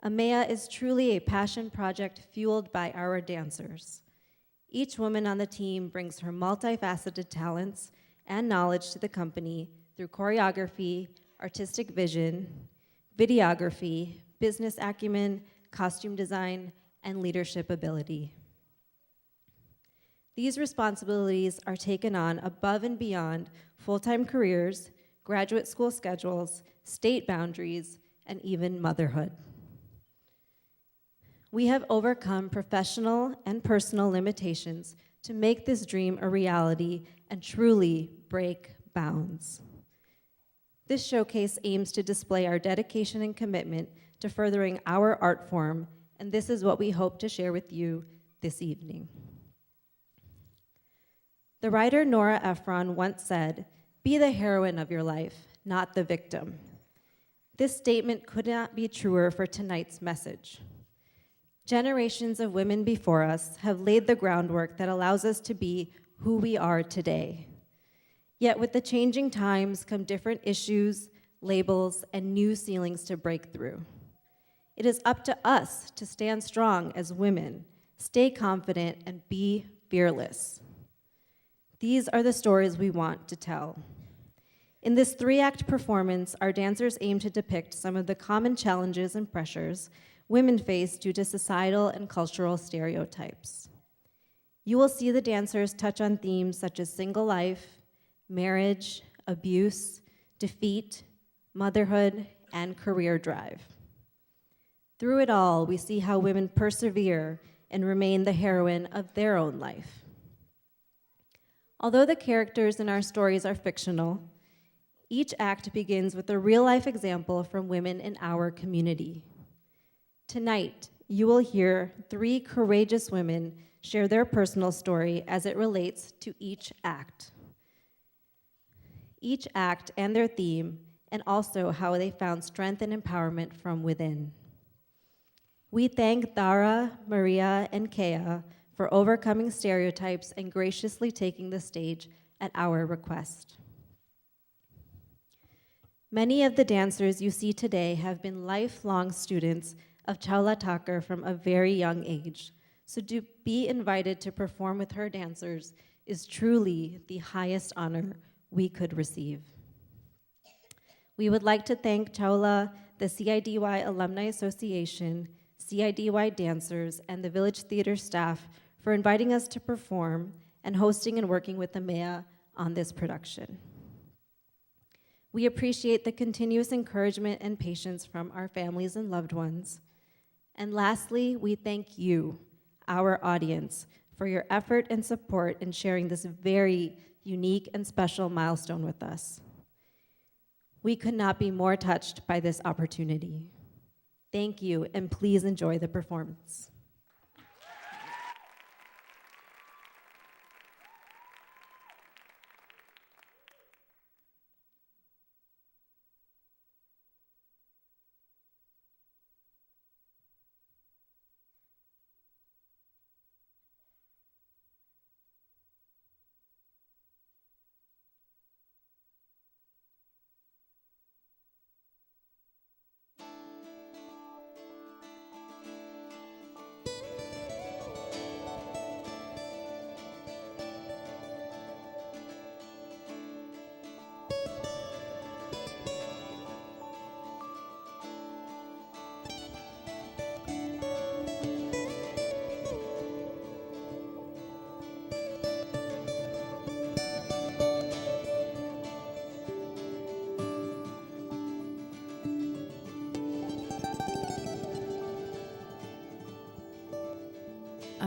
AMEA is truly a passion project fueled by our dancers. Each woman on the team brings her multifaceted talents and knowledge to the company through choreography, artistic vision, videography, business acumen, costume design, and leadership ability. These responsibilities are taken on above and beyond full-time careers, graduate school schedules, state boundaries, and even motherhood. We have overcome professional and personal limitations to make this dream a reality and truly break bounds. This showcase aims to display our dedication and commitment to furthering our art form, and this is what we hope to share with you this evening. The writer Nora Ephron once said, "Be the heroine of your life, not the victim." This statement could not be truer for tonight's message. Generations of women before us have laid the groundwork that allows us to be who we are today. Yet with the changing times come different issues, labels, and new ceilings to break through. It is up to us to stand strong as women, stay confident, and be fearless. These are the stories we want to tell. In this 3-act performance, our dancers aim to depict some of the common challenges and pressures women face due to societal and cultural stereotypes. You will see the dancers touch on themes such as single life, marriage, abuse, defeat, motherhood, and career drive. Through it all, we see how women persevere and remain the heroine of their own life. Although the characters in our stories are fictional, each act begins with a real-life example from women in our community. Tonight, you will hear 3 courageous women share their personal story as it relates to each act. Each act and their theme, and also how they found strength and empowerment from within. We thank Dara, Maria, and Kea for overcoming stereotypes and graciously taking the stage at our request. Many of the dancers you see today have been lifelong students of Chawla Thakur from a very young age, so to be invited to perform with her dancers is truly the highest honor we could receive. We would like to thank Chawla, the CIDY Alumni Association, CIDY dancers, and the Village Theater staff for inviting us to perform and hosting and working with AMEA on this production. We appreciate the continuous encouragement and patience from our families and loved ones. And lastly, we thank you, our audience, for your effort and support in sharing this very unique and special milestone with us. We could not be more touched by this opportunity. Thank you, and please enjoy the performance.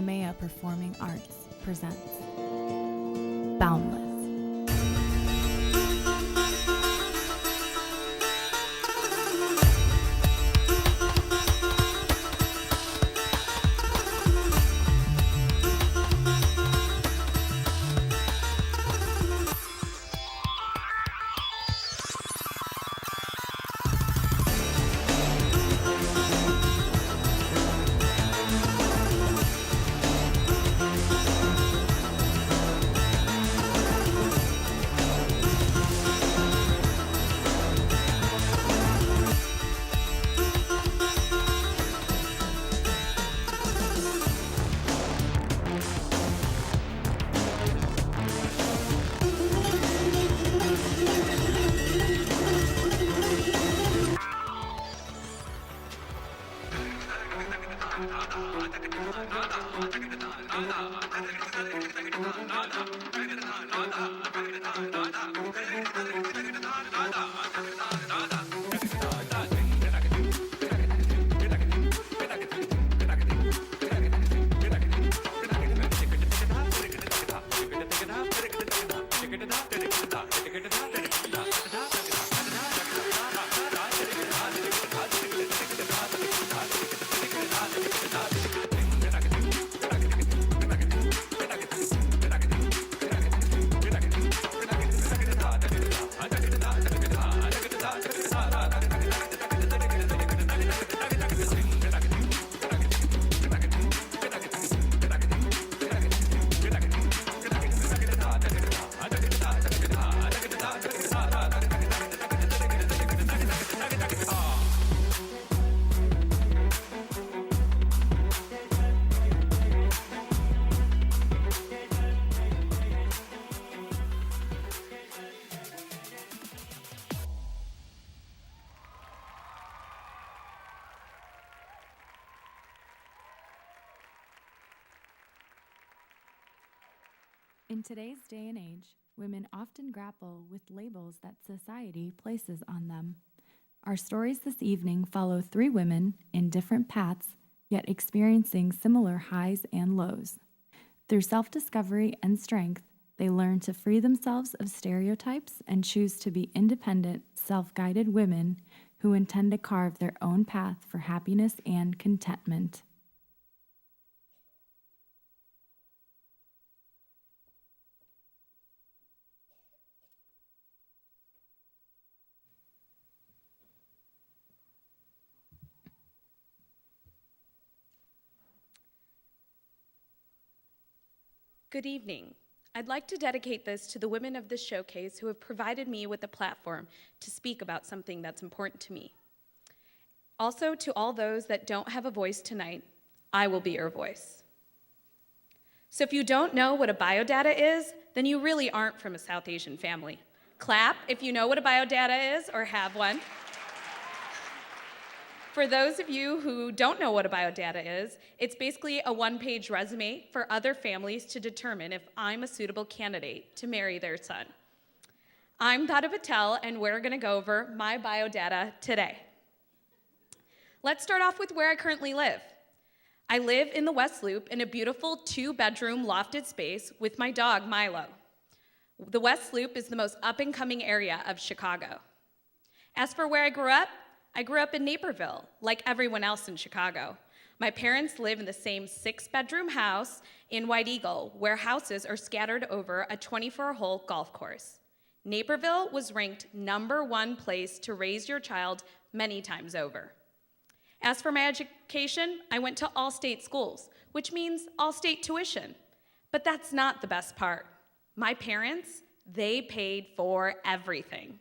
Kamehameha Performing Arts presents Boundless. In today's day and age, women often grapple with labels that society places on them. Our stories this evening follow three women in different paths, yet experiencing similar highs and lows. Through self-discovery and strength, they learn to free themselves of stereotypes and choose to be independent, self-guided women who intend to carve their own path for happiness and contentment. Good evening. I'd like to dedicate this to the women of this showcase who have provided me with a platform to speak about something that's important to me. Also, to all those that don't have a voice tonight, I will be your voice. So if you don't know what a biodata is, then you really aren't from a South Asian family. Clap if you know what a biodata is or have one. For those of you who don't know what a biodata is, it's basically a one-page resume for other families to determine if I'm a suitable candidate to marry their son. I'm Dada Patel, and we're gonna go over my biodata today. Let's start off with where I currently live. I live in the West Loop in a beautiful 2-bedroom lofted space with my dog, Milo. The West Loop is the most up-and-coming area of Chicago. As for where I grew up in Naperville, like everyone else in Chicago. My parents live in the same 6-bedroom house in White Eagle, where houses are scattered over a 24-hole golf course. Naperville was ranked #1 place to raise your child many times over. As for my education, I went to all-state schools, which means all-state tuition. But that's not the best part. My parents, they paid for everything.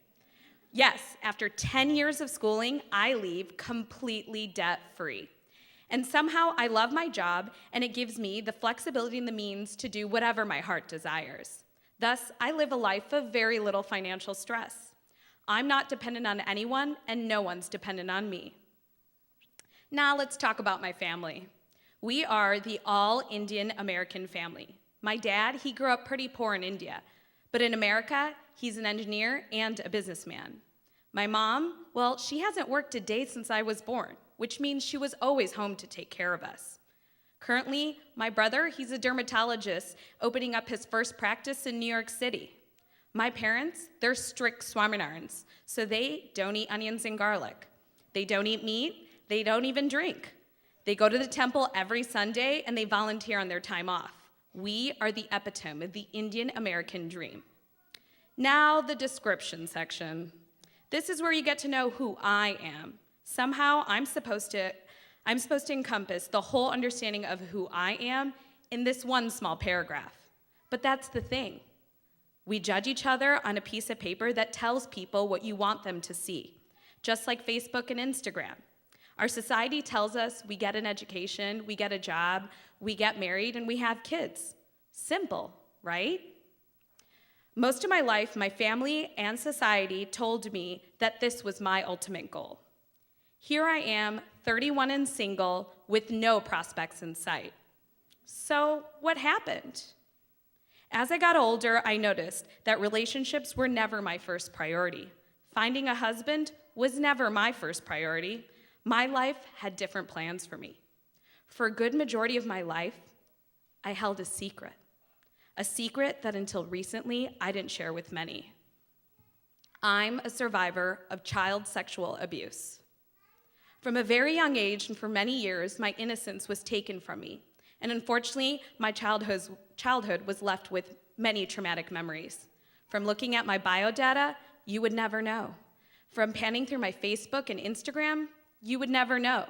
Yes, after 10 years of schooling, I leave completely debt-free. And somehow I love my job, and it gives me the flexibility and the means to do whatever my heart desires. Thus, I live a life of very little financial stress. I'm not dependent on anyone, and no one's dependent on me. Now let's talk about my family. We are the all-Indian American family. My dad, he grew up pretty poor in India, but in America, he's an engineer and a businessman. My mom, well, she hasn't worked a day since I was born, which means she was always home to take care of us. Currently, my brother, he's a dermatologist opening up his first practice in New York City. My parents, they're strict Swaminarans, so they don't eat onions and garlic. They don't eat meat, they don't even drink. They go to the temple every Sunday and they volunteer on their time off. We are the epitome of the Indian American dream. Now, the description section. This is where you get to know who I am. Somehow, I'm supposed to encompass the whole understanding of who I am in this one small paragraph. But that's the thing. We judge each other on a piece of paper that tells people what you want them to see, just like Facebook and Instagram. Our society tells us we get an education, we get a job, we get married, and we have kids. Simple, right? Most of my life, my family and society told me that this was my ultimate goal. Here I am, 31 and single, with no prospects in sight. So what happened? As I got older, I noticed that relationships were never my first priority. Finding a husband was never my first priority. My life had different plans for me. For a good majority of my life, I held a secret that until recently I didn't share with many. I'm a survivor of child sexual abuse. From a very young age and for many years, my innocence was taken from me. And unfortunately, my childhood was left with many traumatic memories. From looking at my biodata, you would never know. From panning through my Facebook and Instagram, you would never know.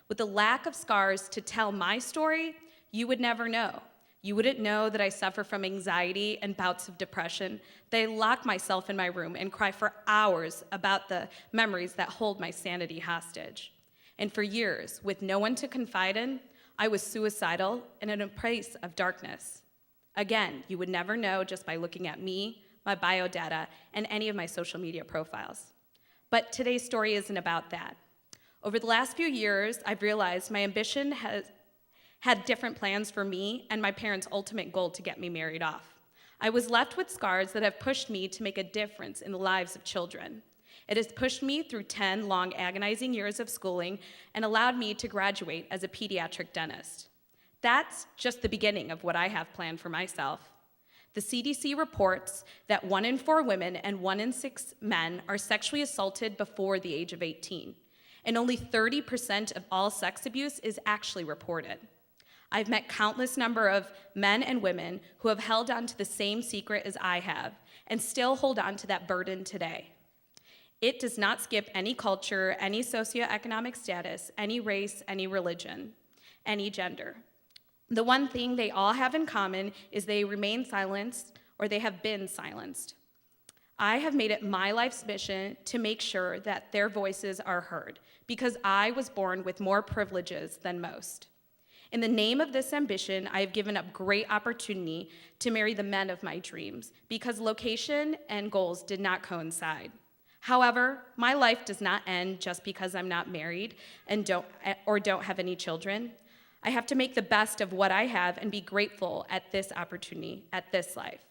With the lack of scars to tell my story, you would never know. You wouldn't know that I suffer from anxiety and bouts of depression, that I lock myself in my room and cry for hours about the memories that hold my sanity hostage. And for years, with no one to confide in, I was suicidal and in a place of darkness. Again, you would never know just by looking at me, my biodata, and any of my social media profiles. But today's story isn't about that. Over the last few years, I've realized my ambition has had different plans for me and my parents' ultimate goal to get me married off. I was left with scars that have pushed me to make a difference in the lives of children. It has pushed me through 10 long, agonizing years of schooling and allowed me to graduate as a pediatric dentist. That's just the beginning of what I have planned for myself. The CDC reports that 1 in 4 women and 1 in 6 men are sexually assaulted before the age of 18, and only 30% of all sex abuse is actually reported. I've met countless number of men and women who have held on to the same secret as I have and still hold on to that burden today. It does not skip any culture, any socioeconomic status, any race, any religion, any gender. The one thing they all have in common is they remain silenced or they have been silenced. I have made it my life's mission to make sure that their voices are heard because I was born with more privileges than most. In the name of this ambition, I have given up great opportunity to marry the men of my dreams because location and goals did not coincide. However, my life does not end just because I'm not married and don't have any children. I have to make the best of what I have and be grateful at this opportunity, at this life.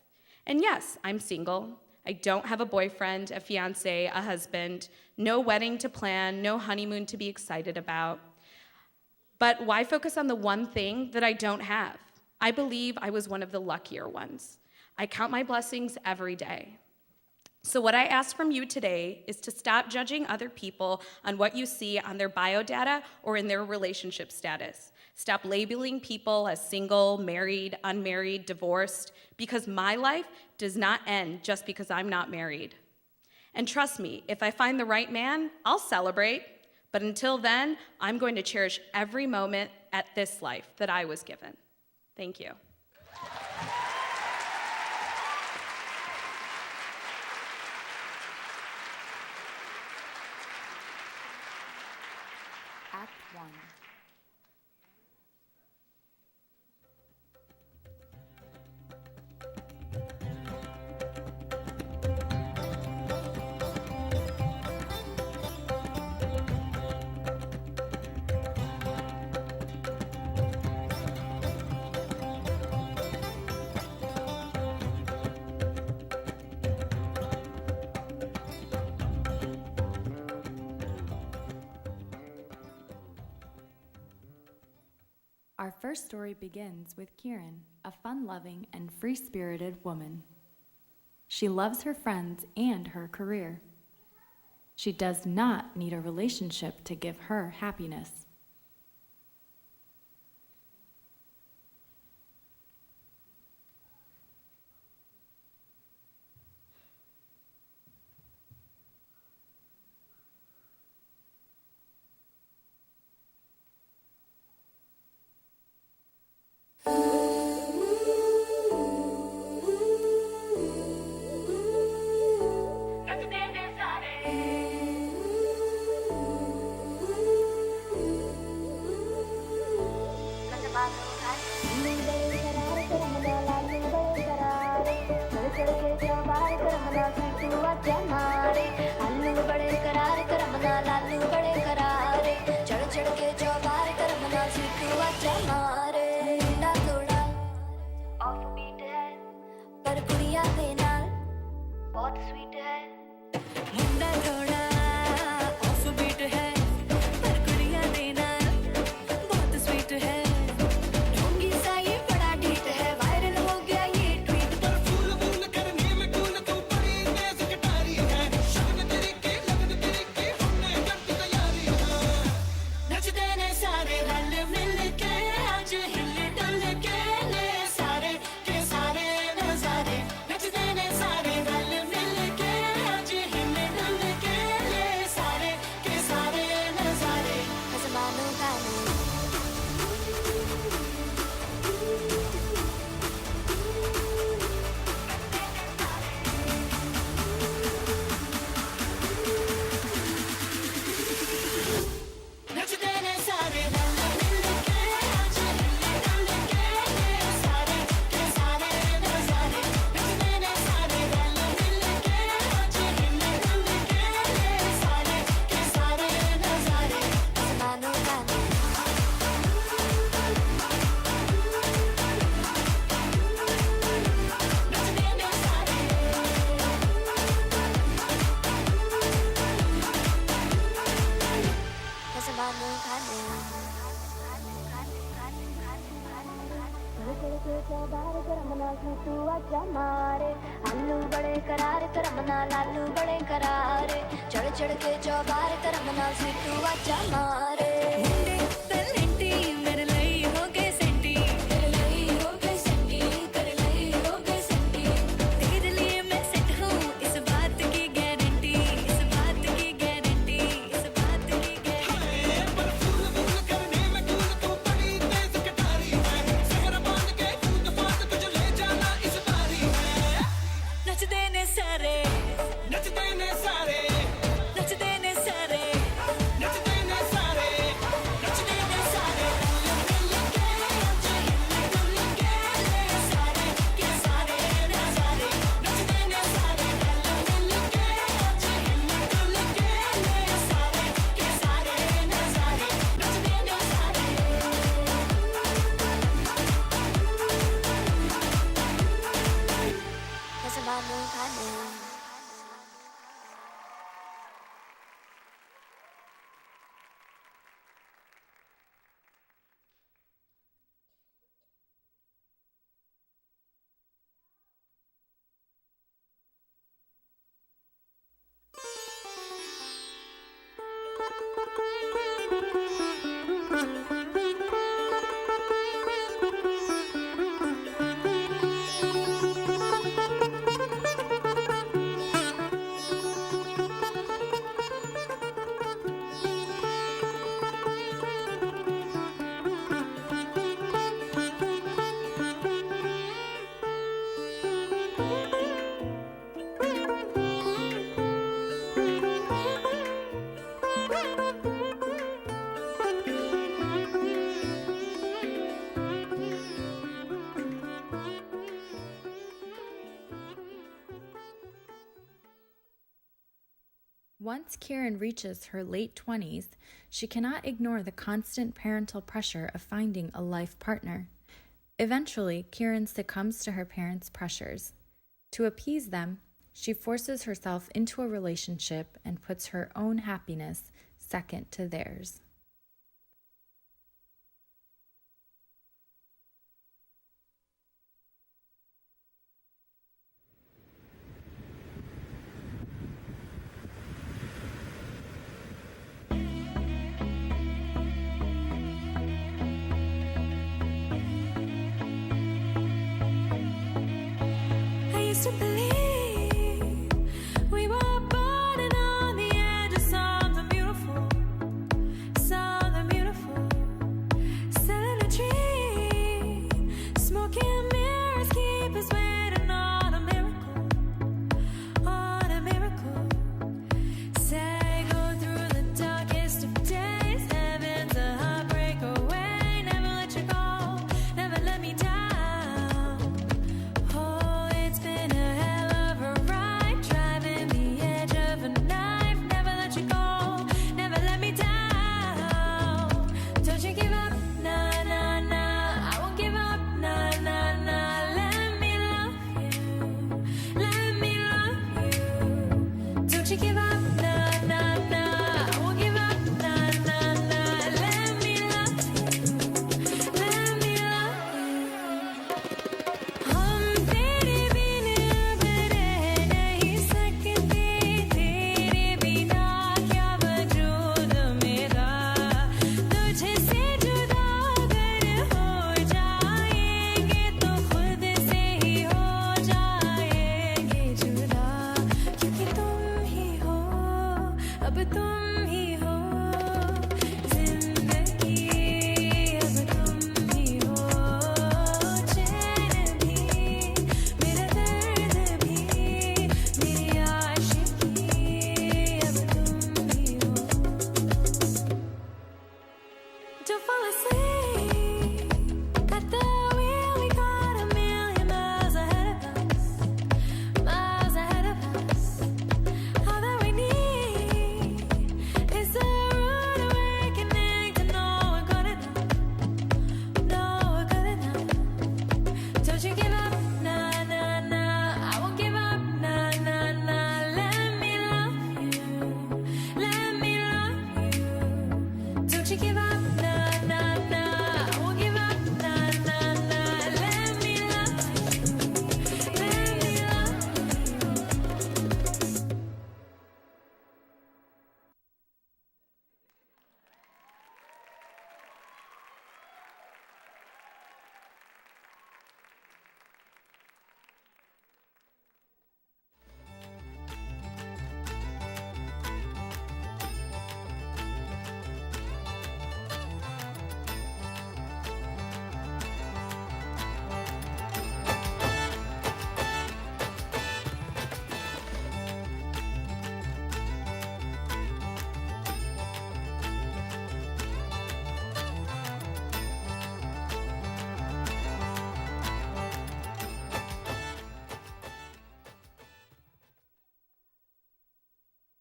And yes, I'm single. I don't have a boyfriend, a fiance, a husband, no wedding to plan, no honeymoon to be excited about. But why focus on the one thing that I don't have? I believe I was one of the luckier ones. I count my blessings every day. So what I ask from you today is to stop judging other people on what you see on their biodata or in their relationship status. Stop labeling people as single, married, unmarried, divorced, because my life does not end just because I'm not married. And trust me, if I find the right man, I'll celebrate. But until then, I'm going to cherish every moment at this life that I was given. Thank you. Act 1. Our first story begins with Kieran, a fun-loving and free-spirited woman. She loves her friends and her career. She does not need a relationship to give her happiness. Once Kieran reaches her late 20s, she cannot ignore the constant parental pressure of finding a life partner. Eventually, Kieran succumbs to her parents' pressures. To appease them, she forces herself into a relationship and puts her own happiness second to theirs. to believe we were born and on the edge of something beautiful, something beautiful. Selling a dream, smoking mirrors keep us waiting on a miracle, on a miracle. Say go through the darkest of days, heaven's a heartbreak away. Never let you go, never let me down. Oh, it's been a hell of a ride, driving the edge of a knife. Never let you go, never let me down. Don't you give up, nah, nah, nah. I won't give up, nah, nah, nah. Let me love you, let me love you. Don't you give up, nah, nah, nah. I won't give up, nah, nah, nah. Let me love you, let me love you. हम तेरे बिन अब रह नहीं सकते, तेरे बिना क्या वजूद मेरा। तुझसे जुदा अगर हो जाएंगे तो खुद से ही हो जाएंगे जुदा, क्योंकि तुम ही हो, अब तुम ही हो जिंदगी, अब तुम ही हो चैन भी, मेरा दर्द भी, मेरी आशिकी, अब तुम ही हो। Don't fall asleep at the wheel, we got a million miles ahead of us, miles ahead of us. All that we need is a rude awakening to know we're good enough, know we're good enough. Don't you give up, nah, nah, nah. I won't give up, nah, nah, nah. Let me love you, let me love you. Don't you give up, nah, nah, nah. I won't give up, nah, nah, nah. Let me love you, let me love you.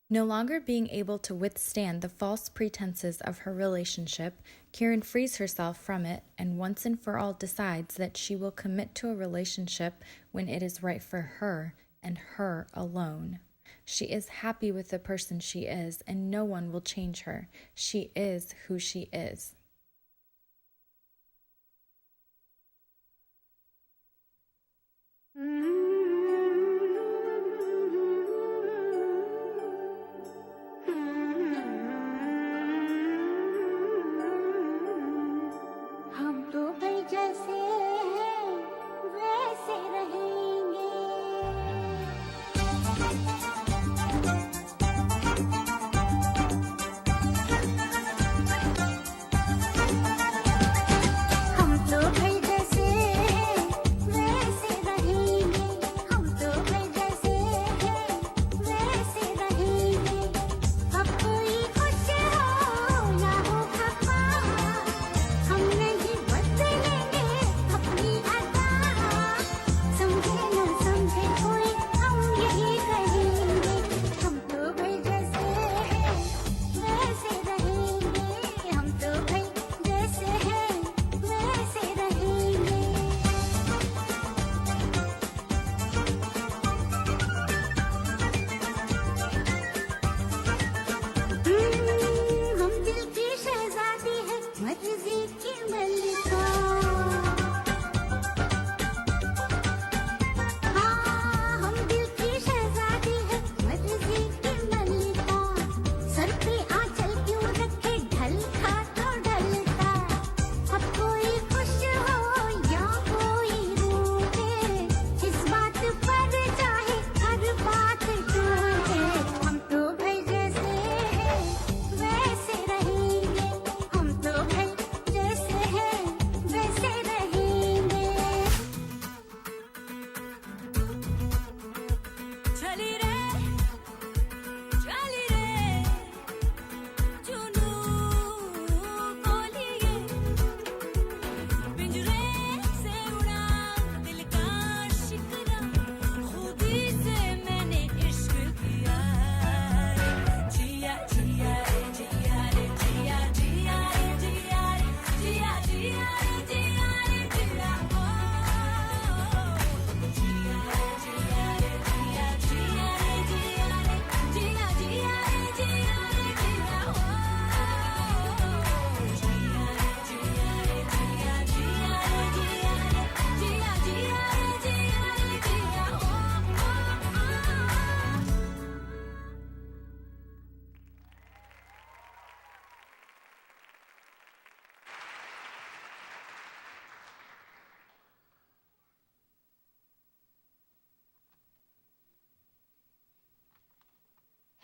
No longer being able to withstand the false pretenses of her relationship, Kieran frees herself from it and once and for all decides that she will commit to a relationship when it is right for her and her alone. She is happy with the person she is, and no one will change her. She is who she is. हम तो भाई जैसे हैं वैसे रहेंगे। हम तो भाई जैसे हैं वैसे रहेंगे।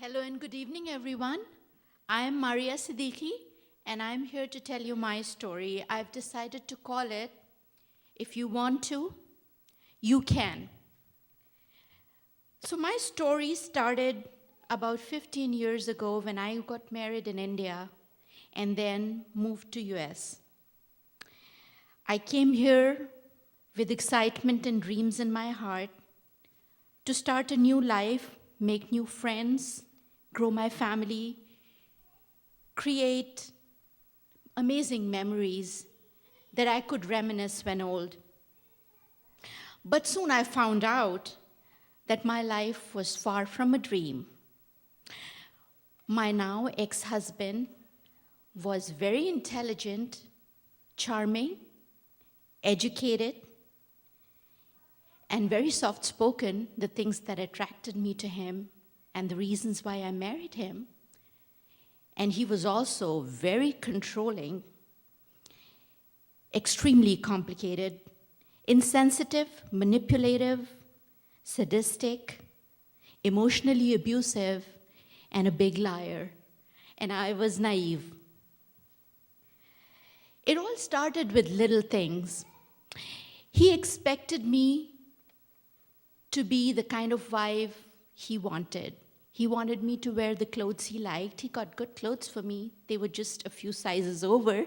Hello and good evening, everyone. I am Maria Siddiqui, and I'm here to tell you my story. I've decided to call it, If You Want To, You Can. So my story started about 15 years ago when I got married in India and then moved to US. I came here with excitement and dreams in my heart to start a new life, make new friends, grow my family, create amazing memories that I could reminisce when old. But soon I found out that my life was far from a dream. My now ex-husband was very intelligent, charming, educated, and very soft-spoken, the things that attracted me to him and the reasons why I married him. And he was also very controlling, extremely complicated, insensitive, manipulative, sadistic, emotionally abusive, and a big liar. And I was naive. It all started with little things. He expected me to be the kind of wife he wanted. He wanted me to wear the clothes he liked. He got good clothes for me. They were just a few sizes over.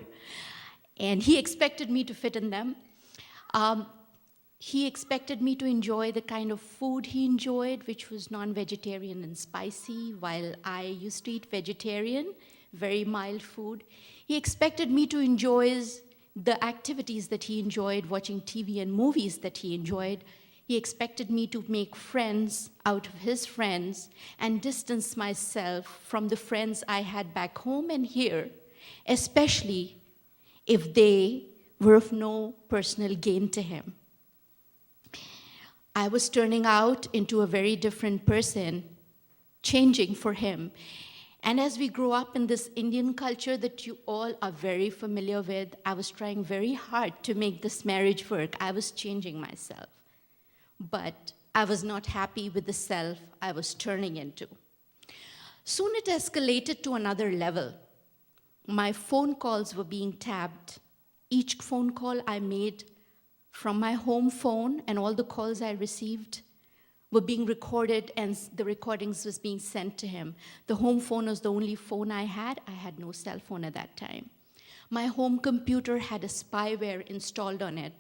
And he expected me to fit in them. He expected me to enjoy the kind of food he enjoyed, which was non-vegetarian and spicy, while I used to eat vegetarian, very mild food. He expected me to enjoy the activities that he enjoyed, watching TV and movies that he enjoyed. He expected me to make friends out of his friends and distance myself from the friends I had back home and here, especially if they were of no personal gain to him. I was turning out into a very different person, changing for him. And as we grow up in this Indian culture that you all are very familiar with, I was trying very hard to make this marriage work. I was changing myself. But I was not happy with the self I was turning into. Soon it escalated to another level. My phone calls were being tapped. Each phone call I made from my home phone and all the calls I received were being recorded, and the recordings was being sent to him. The home phone was the only phone I had. I had no cell phone at that time. My home computer had a spyware installed on it.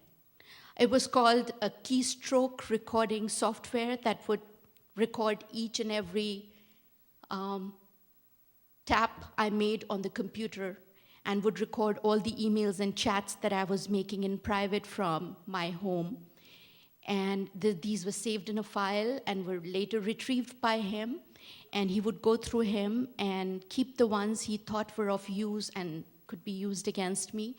It was called a keystroke recording software that would record each and every tap I made on the computer and would record all the emails and chats that I was making in private from my home. And these were saved in a file and were later retrieved by him. And he would go through him and keep the ones he thought were of use and could be used against me.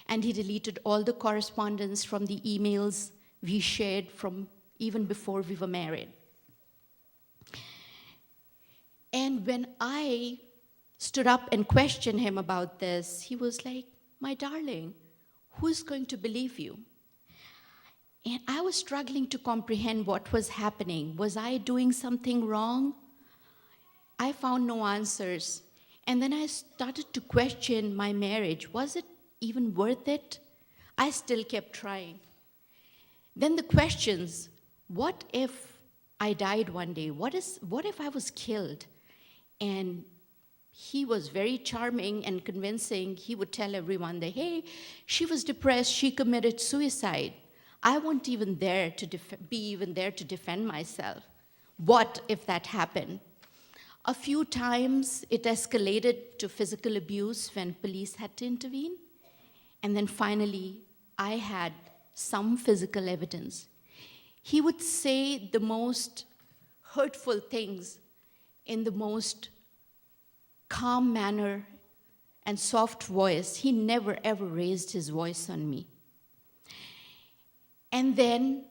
And he deleted all the correspondence from the emails we shared from even before we were married. And when I stood up and questioned him about this, he was like, "My darling, who's going to believe you?" And I was struggling to comprehend what was happening. Was I doing something wrong? I found no answers. And then I started to question my marriage. Was it even worth it? I still kept trying. Then the questions, what if I died one day? What if I was killed? And he was very charming and convincing. He would tell everyone that, hey, she was depressed, she committed suicide. I won't even there to be even there to defend myself. What if that happened? A few times it escalated to physical abuse when police had to intervene. And then finally, I had some physical evidence. He would say the most hurtful things in the most calm manner and soft voice. He never ever raised his voice on me. And then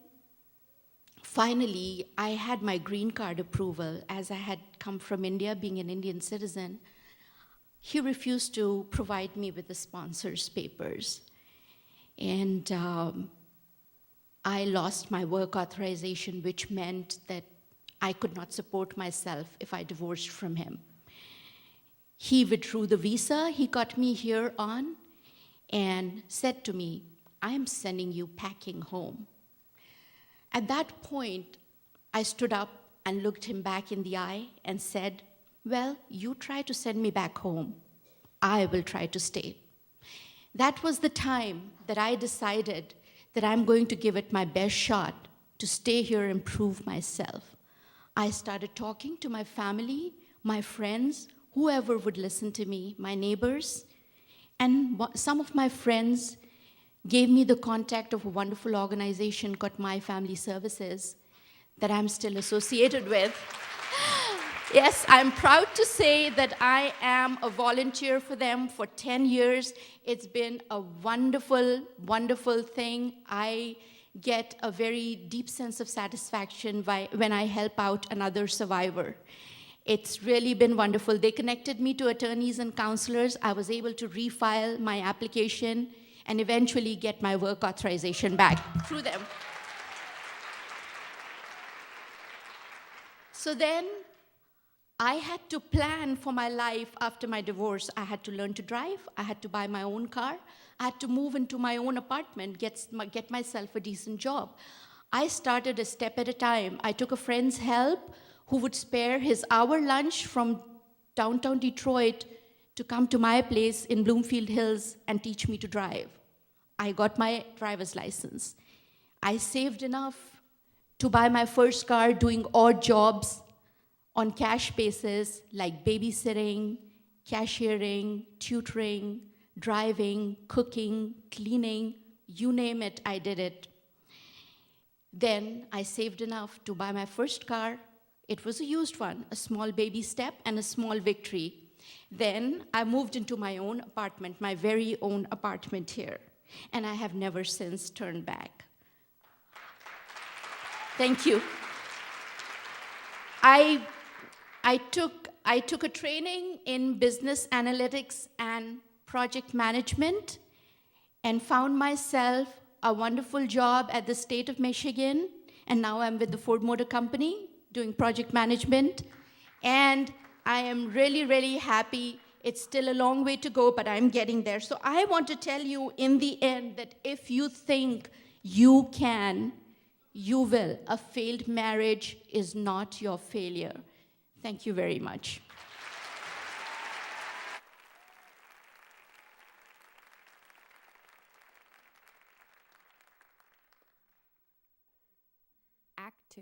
finally, I had my green card approval as I had come from India, being an Indian citizen. He refused to provide me with the sponsor's papers. And I lost my work authorization, which meant that I could not support myself if I divorced from him. He withdrew the visa he got me here on and said to me, I am sending you packing home. At that point, I stood up and looked him back in the eye and said, well, you try to send me back home. I will try to stay. That was the time that I decided that I'm going to give it my best shot to stay here and prove myself. I started talking to my family, my friends, whoever would listen to me, my neighbors, and some of my friends gave me the contact of a wonderful organization called My Family Services that I'm still associated with. Yes, I'm proud to say that I am a volunteer for them for 10 years. It's been a wonderful, wonderful thing. I get a very deep sense of satisfaction when I help out another survivor. It's really been wonderful. They connected me to attorneys and counselors. I was able to refile my application and eventually get my work authorization back through them. So then I had to plan for my life after my divorce. I had to learn to drive. I had to buy my own car. I had to move into my own apartment, get myself a decent job. I started a step at a time. I took a friend's help who would spare his hour lunch from downtown Detroit to come to my place in Bloomfield Hills and teach me to drive. I got my driver's license. I saved enough to buy my first car doing odd jobs on cash basis like babysitting, cashiering, tutoring, driving, cooking, cleaning, you name it, I did it. Then I saved enough to buy my first car. It was a used one, a small baby step and a small victory. Then I moved into my own apartment, my very own apartment here, and I have never since turned back. Thank you. I took a training in business analytics and project management and found myself a wonderful job at the state of Michigan, and now I'm with the Ford Motor Company doing project management, and I am really, really happy. It's still a long way to go, but I'm getting there. So I want to tell you in the end that if you think you can, you will. A failed marriage is not your failure. Thank you very much. Act 2.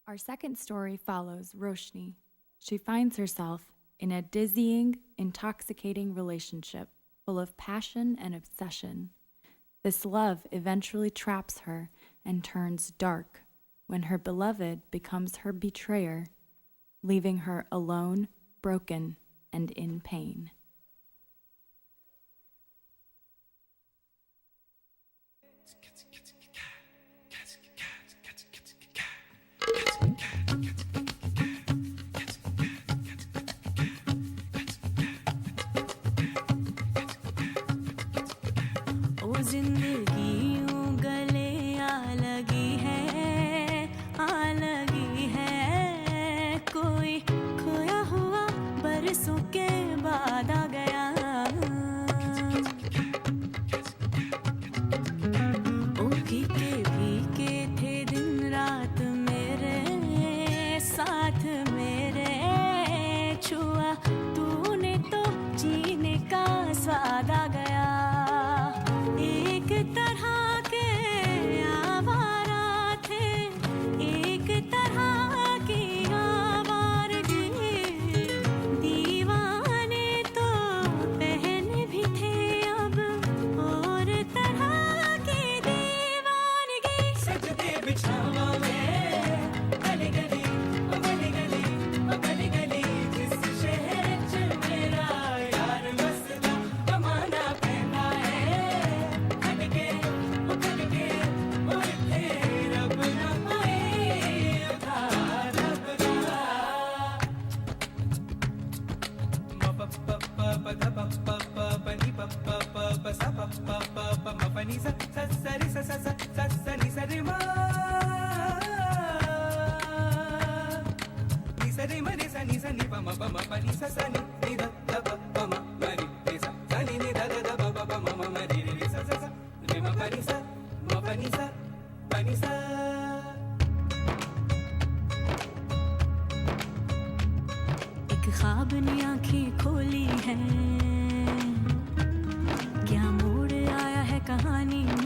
Our second story follows Roshni. She finds herself in a dizzying, intoxicating relationship full of passion and obsession. This love eventually traps her and turns dark when her beloved becomes her betrayer, leaving her alone, broken, and in pain. जिंदगी यूं गले आ लगी है कोई खोया हुआ बरसों के बाद आ गया ओ भीगे भीगे थे दिन रात मेरे साथ मेरे छुआ तूने तो जीने का स्वाद आ गया एक तरह के आवारा थे एक तरह की आवारगी दीवाने तो पहले भी थे अब और तरह की दीवानगी सजदे बिछावा में गली गली गली गली गली गली एक ख्वाब ने आंखें खोली है, क्या मोड़ आया है कहानी में,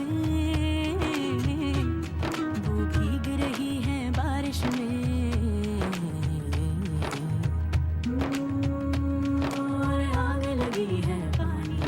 वो भीग रही है बारिश में और आग लगी है पानी में।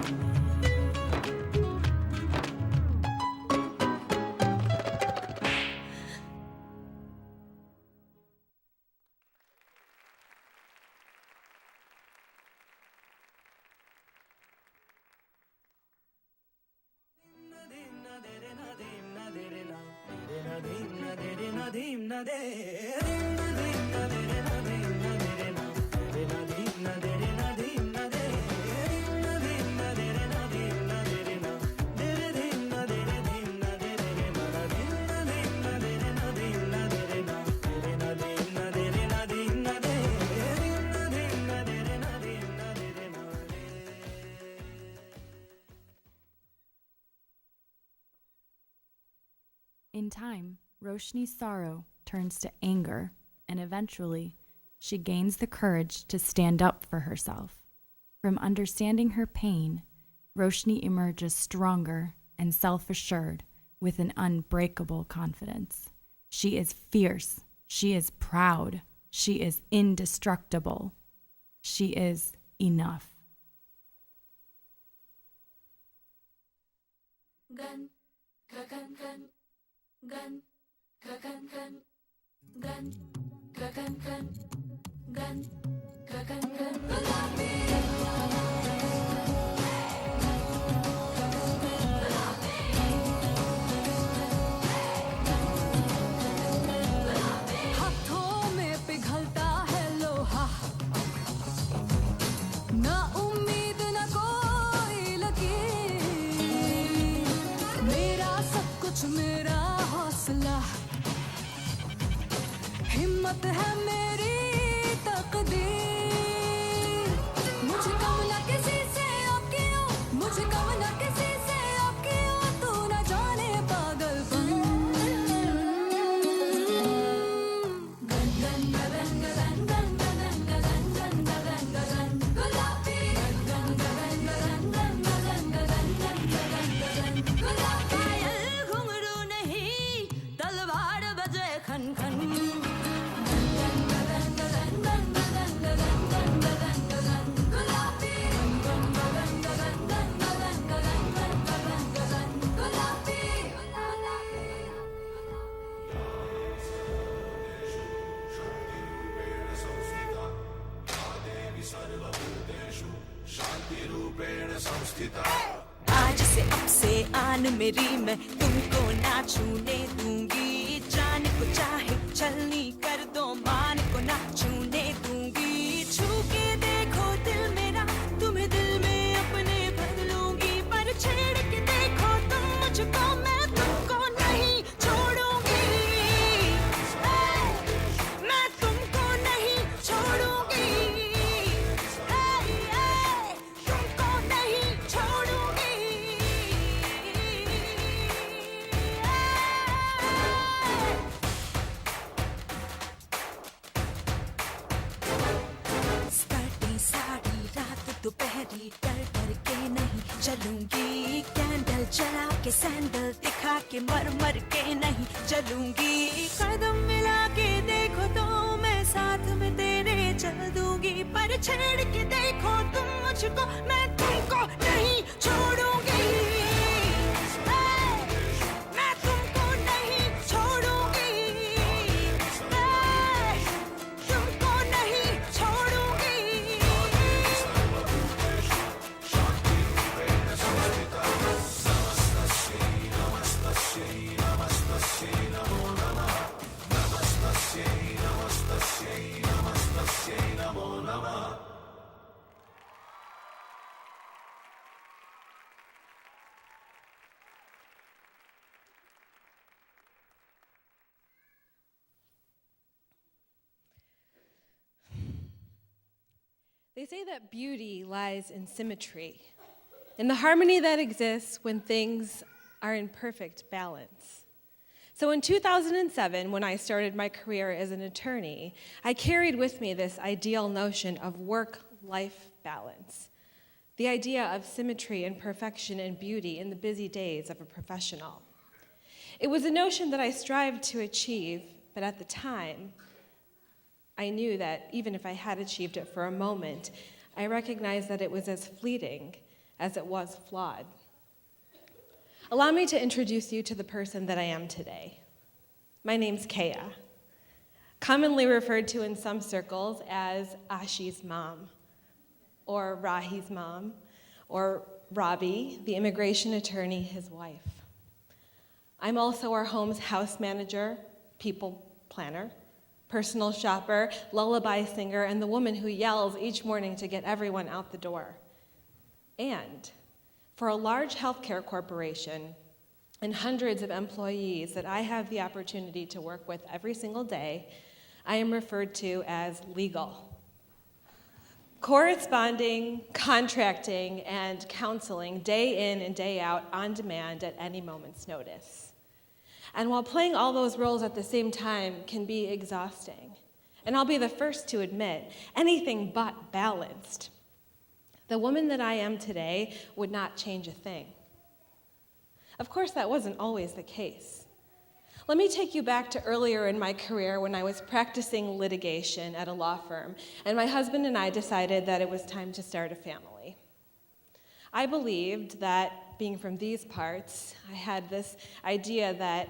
In time, Roshni's sorrow turns to anger, and eventually, she gains the courage to stand up for herself. From understanding her pain, Roshni emerges stronger and self-assured with an unbreakable confidence. She is fierce. She is proud. She is indestructible. She is enough. Gun, gun, gun, gun, gun, gun, gun, gun, gun, gun, gun, gun, हाथों में पिघलता है लोहा, ना उम्मीद ना कोई लकीर, मेरा सब कुछ मेरा हौसला, हिम्मत है मेरी तकदीर, मुझे कम ना किसी से अब क्यों, मुझे कम ना किसी से अब क्यों, तू ना जाने पागलपन। गन गन गन गन गन गन गन गन गन गन गुलाबी, गन गन गन गन गन गन गन गन गुलाबी, घुंघरू नहीं तलवार बजे खन खन। आज से अब से आन मेरी मैं तुमको ना छूने दूंगी, जान को चाहे चलनी कर दो मान को ना छूने दूंगी, छू के देखो दिल मेरा तुम्हें दिल में अपने भर लूंगी, पर छेड़ के देखो तुम मुझको मैं तुमको नहीं छोड़ूंगी, मैं तुमको नहीं छोड़ूंगी, तुमको नहीं छोड़ूंगी। स्कर्टी साड़ी रात दोपहरी डर डर के नहीं चलूंगी, कैंडल जला के सैंडल दिखा के मर मर के नहीं चलूंगी, कदम मिला के देखो तो मैं साथ में तेरे चल दूंगी, पर छेड़ के देखो तुम मुझको मैं तुमको नहीं छोड़ूंगी, मैं तुमको नहीं छोड़ूंगी, तुमको नहीं छोड़ूंगी। They say that beauty lies in symmetry, in the harmony that exists when things are in perfect balance. So in 2007, when I started my career as an attorney, I carried with me this ideal notion of work-life balance, the idea of symmetry and perfection and beauty in the busy days of a professional. It was a notion that I strived to achieve, but at the time, I knew that even if I had achieved it for a moment, I recognized that it was as fleeting as it was flawed. Allow me to introduce you to the person that I am today. My name's Kea, commonly referred to in some circles as Ashi's mom, or Rahi's mom, or Robbie, the immigration attorney, his wife. I'm also our home's house manager, people planner, personal shopper, lullaby singer, and the woman who yells each morning to get everyone out the door. And for a large healthcare corporation and hundreds of employees that I have the opportunity to work with every single day, I am referred to as legal. Corresponding, contracting, and counseling day in and day out on demand at any moment's notice. And while playing all those roles at the same time can be exhausting, and I'll be the first to admit, anything but balanced, the woman that I am today would not change a thing. Of course, that wasn't always the case. Let me take you back to earlier in my career when I was practicing litigation at a law firm, and my husband and I decided that it was time to start a family. I believed that, being from these parts, I had this idea that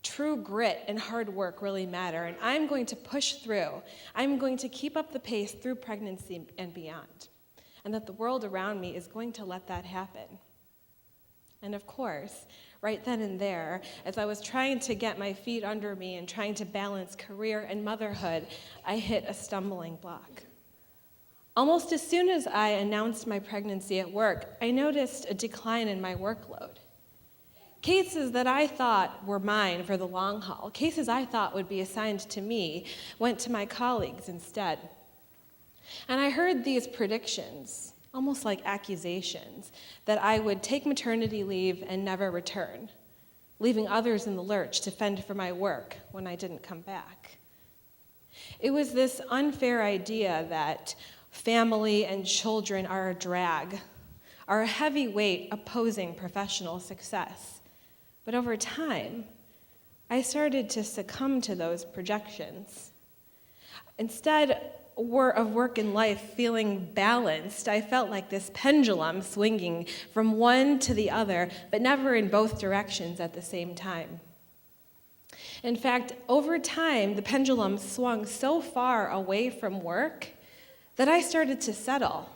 true grit and hard work really matter, and I'm going to push through. I'm going to keep up the pace through pregnancy and beyond, and that the world around me is going to let that happen. And of course, right then and there, as I was trying to get my feet under me and trying to balance career and motherhood, I hit a stumbling block. Almost as soon as I announced my pregnancy at work, I noticed a decline in my workload. Cases that I thought were mine for the long haul, cases I thought would be assigned to me, went to my colleagues instead. And I heard these predictions, almost like accusations, that I would take maternity leave and never return, leaving others in the lurch to fend for my work when I didn't come back. It was this unfair idea that family and children are a drag, are a heavy weight opposing professional success. But over time, I started to succumb to those projections. Instead of work and life feeling balanced, I felt like this pendulum swinging from one to the other, but never in both directions at the same time. In fact, over time, the pendulum swung so far away from work that I started to settle.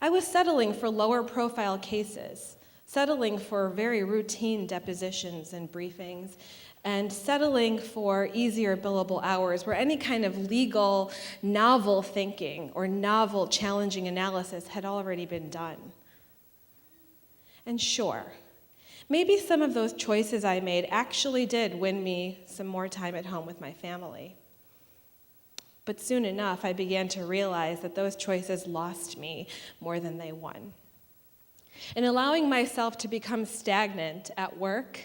I was settling for lower profile cases, settling for very routine depositions and briefings, and settling for easier billable hours where any kind of legal novel thinking or novel challenging analysis had already been done. And sure, maybe some of those choices I made actually did win me some more time at home with my family. But soon enough, I began to realize that those choices lost me more than they won. In allowing myself to become stagnant at work,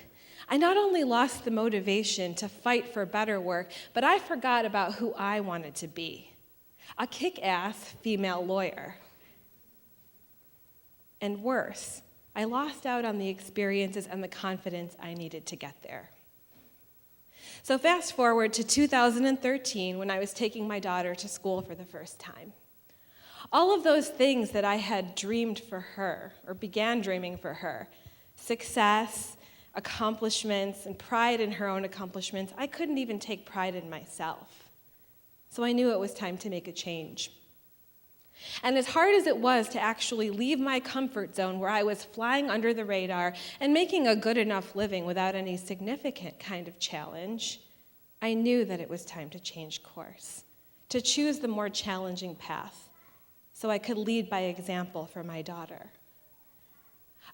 I not only lost the motivation to fight for better work, but I forgot about who I wanted to be, a kick-ass female lawyer. And worse, I lost out on the experiences and the confidence I needed to get there. So fast forward to 2013 when I was taking my daughter to school for the first time. All of those things that I had dreamed for her, or began dreaming for her, success, accomplishments, and pride in her own accomplishments, I couldn't even take pride in myself. So I knew it was time to make a change. And as hard as it was to actually leave my comfort zone where I was flying under the radar and making a good enough living without any significant kind of challenge, I knew that it was time to change course, to choose the more challenging path, so I could lead by example for my daughter.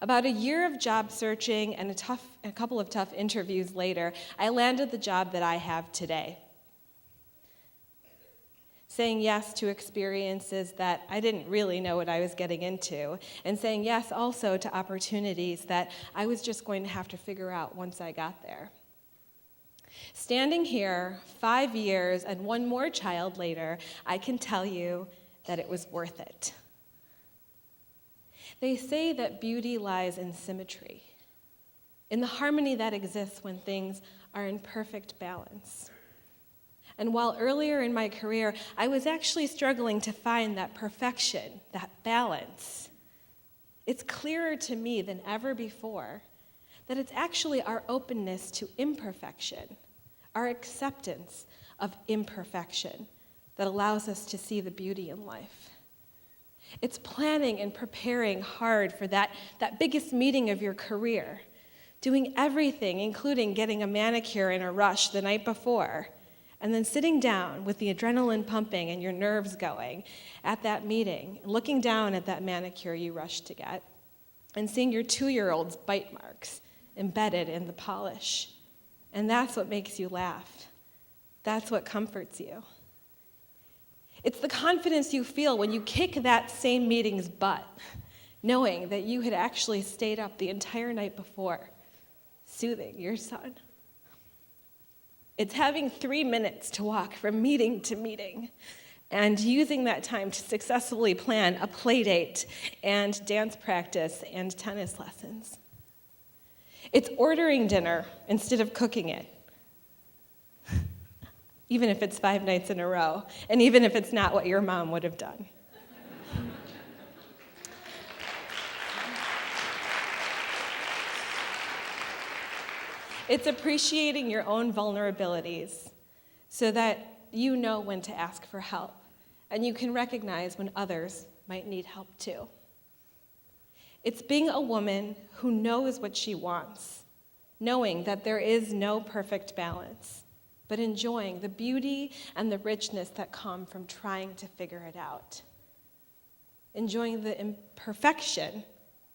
About a year of job searching and a couple of tough interviews later, I landed the job that I have today. saying yes to experiences that I didn't really know what I was getting into, and saying yes also to opportunities that I was just going to have to figure out once I got there. Standing here 5 years and one more child later, I can tell you that it was worth it. They say that beauty lies in symmetry, in the harmony that exists when things are in perfect balance. And while earlier in my career, I was actually struggling to find that perfection, that balance, it's clearer to me than ever before that it's actually our openness to imperfection, our acceptance of imperfection, that allows us to see the beauty in life. It's planning and preparing hard for that biggest meeting of your career, doing everything, including getting a manicure in a rush the night before, and then sitting down with the adrenaline pumping and your nerves going at that meeting, looking down at that manicure you rushed to get, and seeing your 2-year-old's bite marks embedded in the polish. And that's what makes you laugh. That's what comforts you. It's the confidence you feel when you kick that same meeting's butt, knowing that you had actually stayed up the entire night before, soothing your son. It's having 3 minutes to walk from meeting to meeting and using that time to successfully plan a play date and dance practice and tennis lessons. It's ordering dinner instead of cooking it, even if it's 5 nights in a row, and even if it's not what your mom would have done. It's appreciating your own vulnerabilities so that you know when to ask for help, and you can recognize when others might need help too. It's being a woman who knows what she wants, knowing that there is no perfect balance, but enjoying the beauty and the richness that come from trying to figure it out. Enjoying the imperfection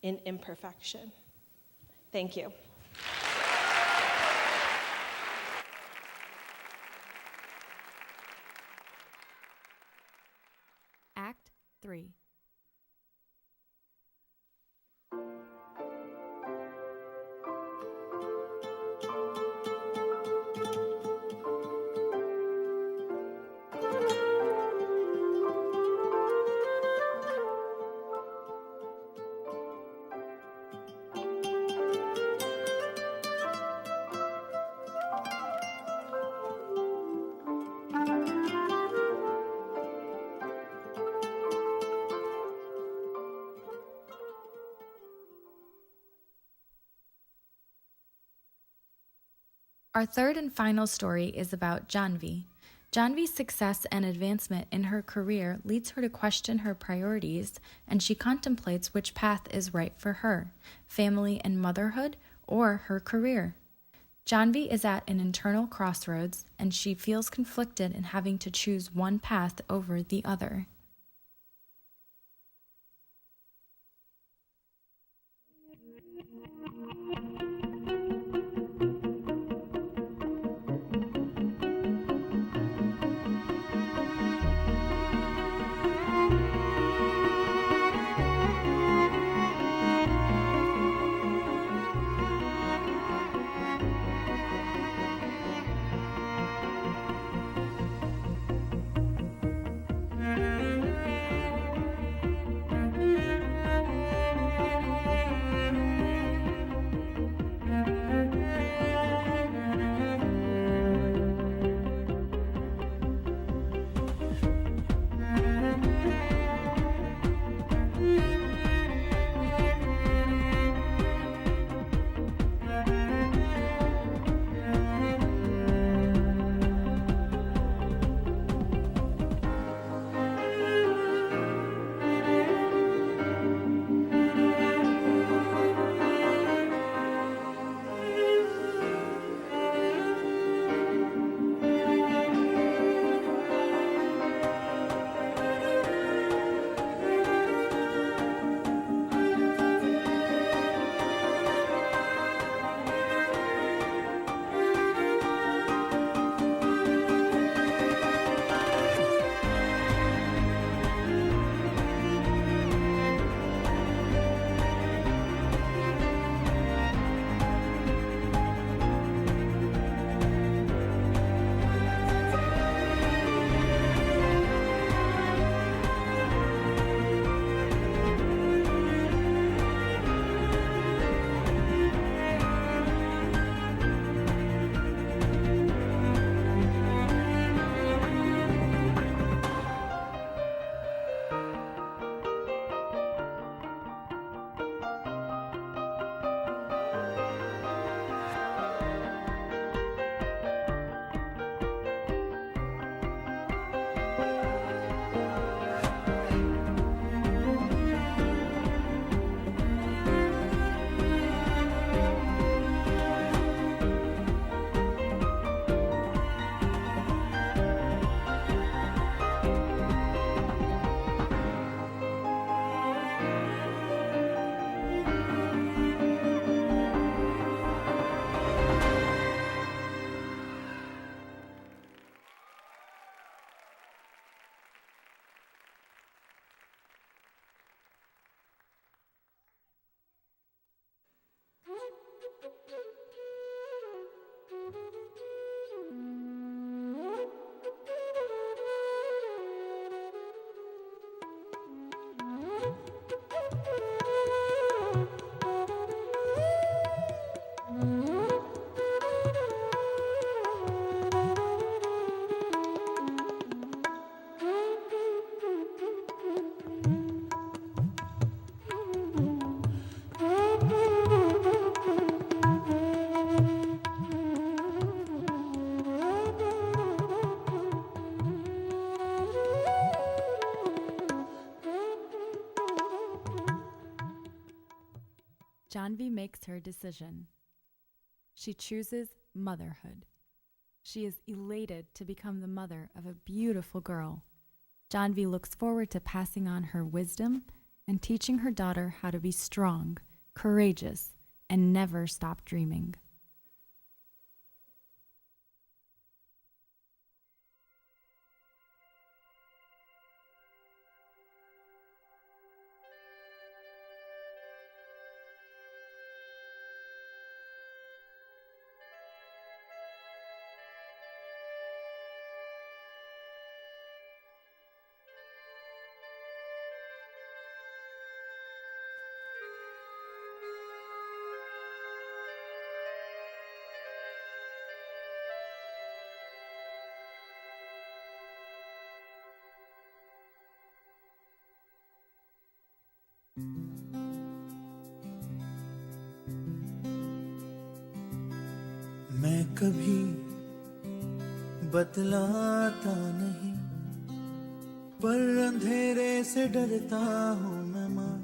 in imperfection. Thank you. Act 3. Our third and final story is about Janvi. Janvi's success and advancement in her career leads her to question her priorities, and she contemplates which path is right for her, family and motherhood, or her career. Janvi is at an internal crossroads, and she feels conflicted in having to choose one path over the other. Janvi makes her decision. She chooses motherhood. She is elated to become the mother of a beautiful girl. Janvi looks forward to passing on her wisdom and teaching her daughter how to be strong, courageous, and never stop dreaming. मैं कभी बतलाता नहीं, पर अंधेरे से डरता हूँ मैं माँ।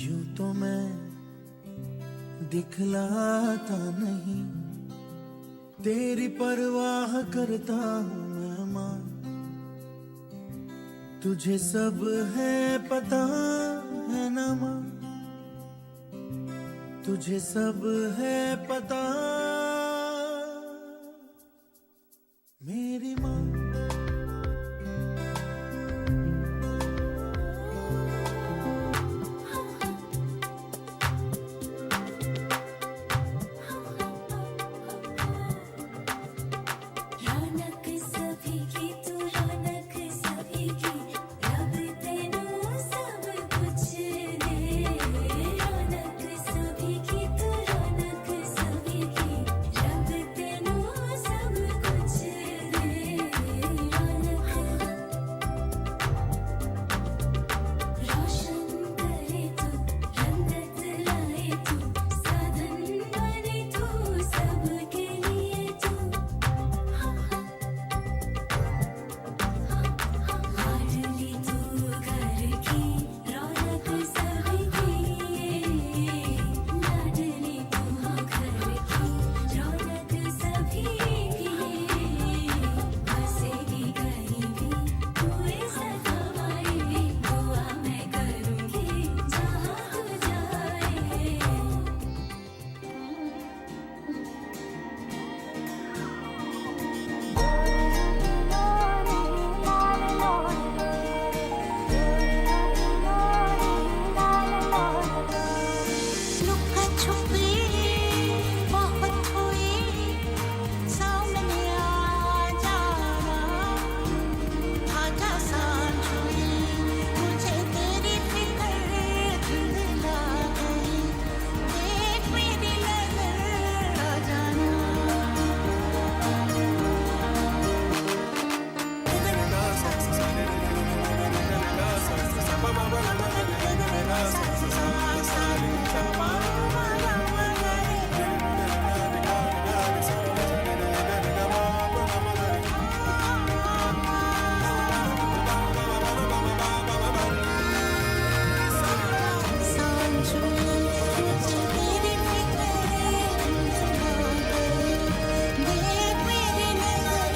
यूं तो मैं दिखलाता नहीं, तेरी परवाह करता हूँ मैं माँ। तुझे सब है पता है ना माँ, तुझे सब है पता मेरी माँ। रौनक सभी की तू रौनक सभी की, रब तेनू सब कुछ दे। रौनक सभी की तू रौनक सभी की, रब तेनू सब कुछ दे। रौनक रोशन करे तू, रंगत लाए तू, साधन बने तू सबके लिए तू। लाडली तू घर की रौनक सभी की, लाडली तू घर की रौनक सभी की। बसेगी कहीं भी तू इस हवाएं, दुआ मैं करूँगी जहाँ तू जाए। लुका छुपी बहुत हुई, सामने आ जाना। आजा सांझ हुई, मुझे तेरी फिक्र दिला गई। देख मेरी नजर आ जाना। सांझ हुई, मुझे तेरी फिक्र दिला गई। देख मेरी नजर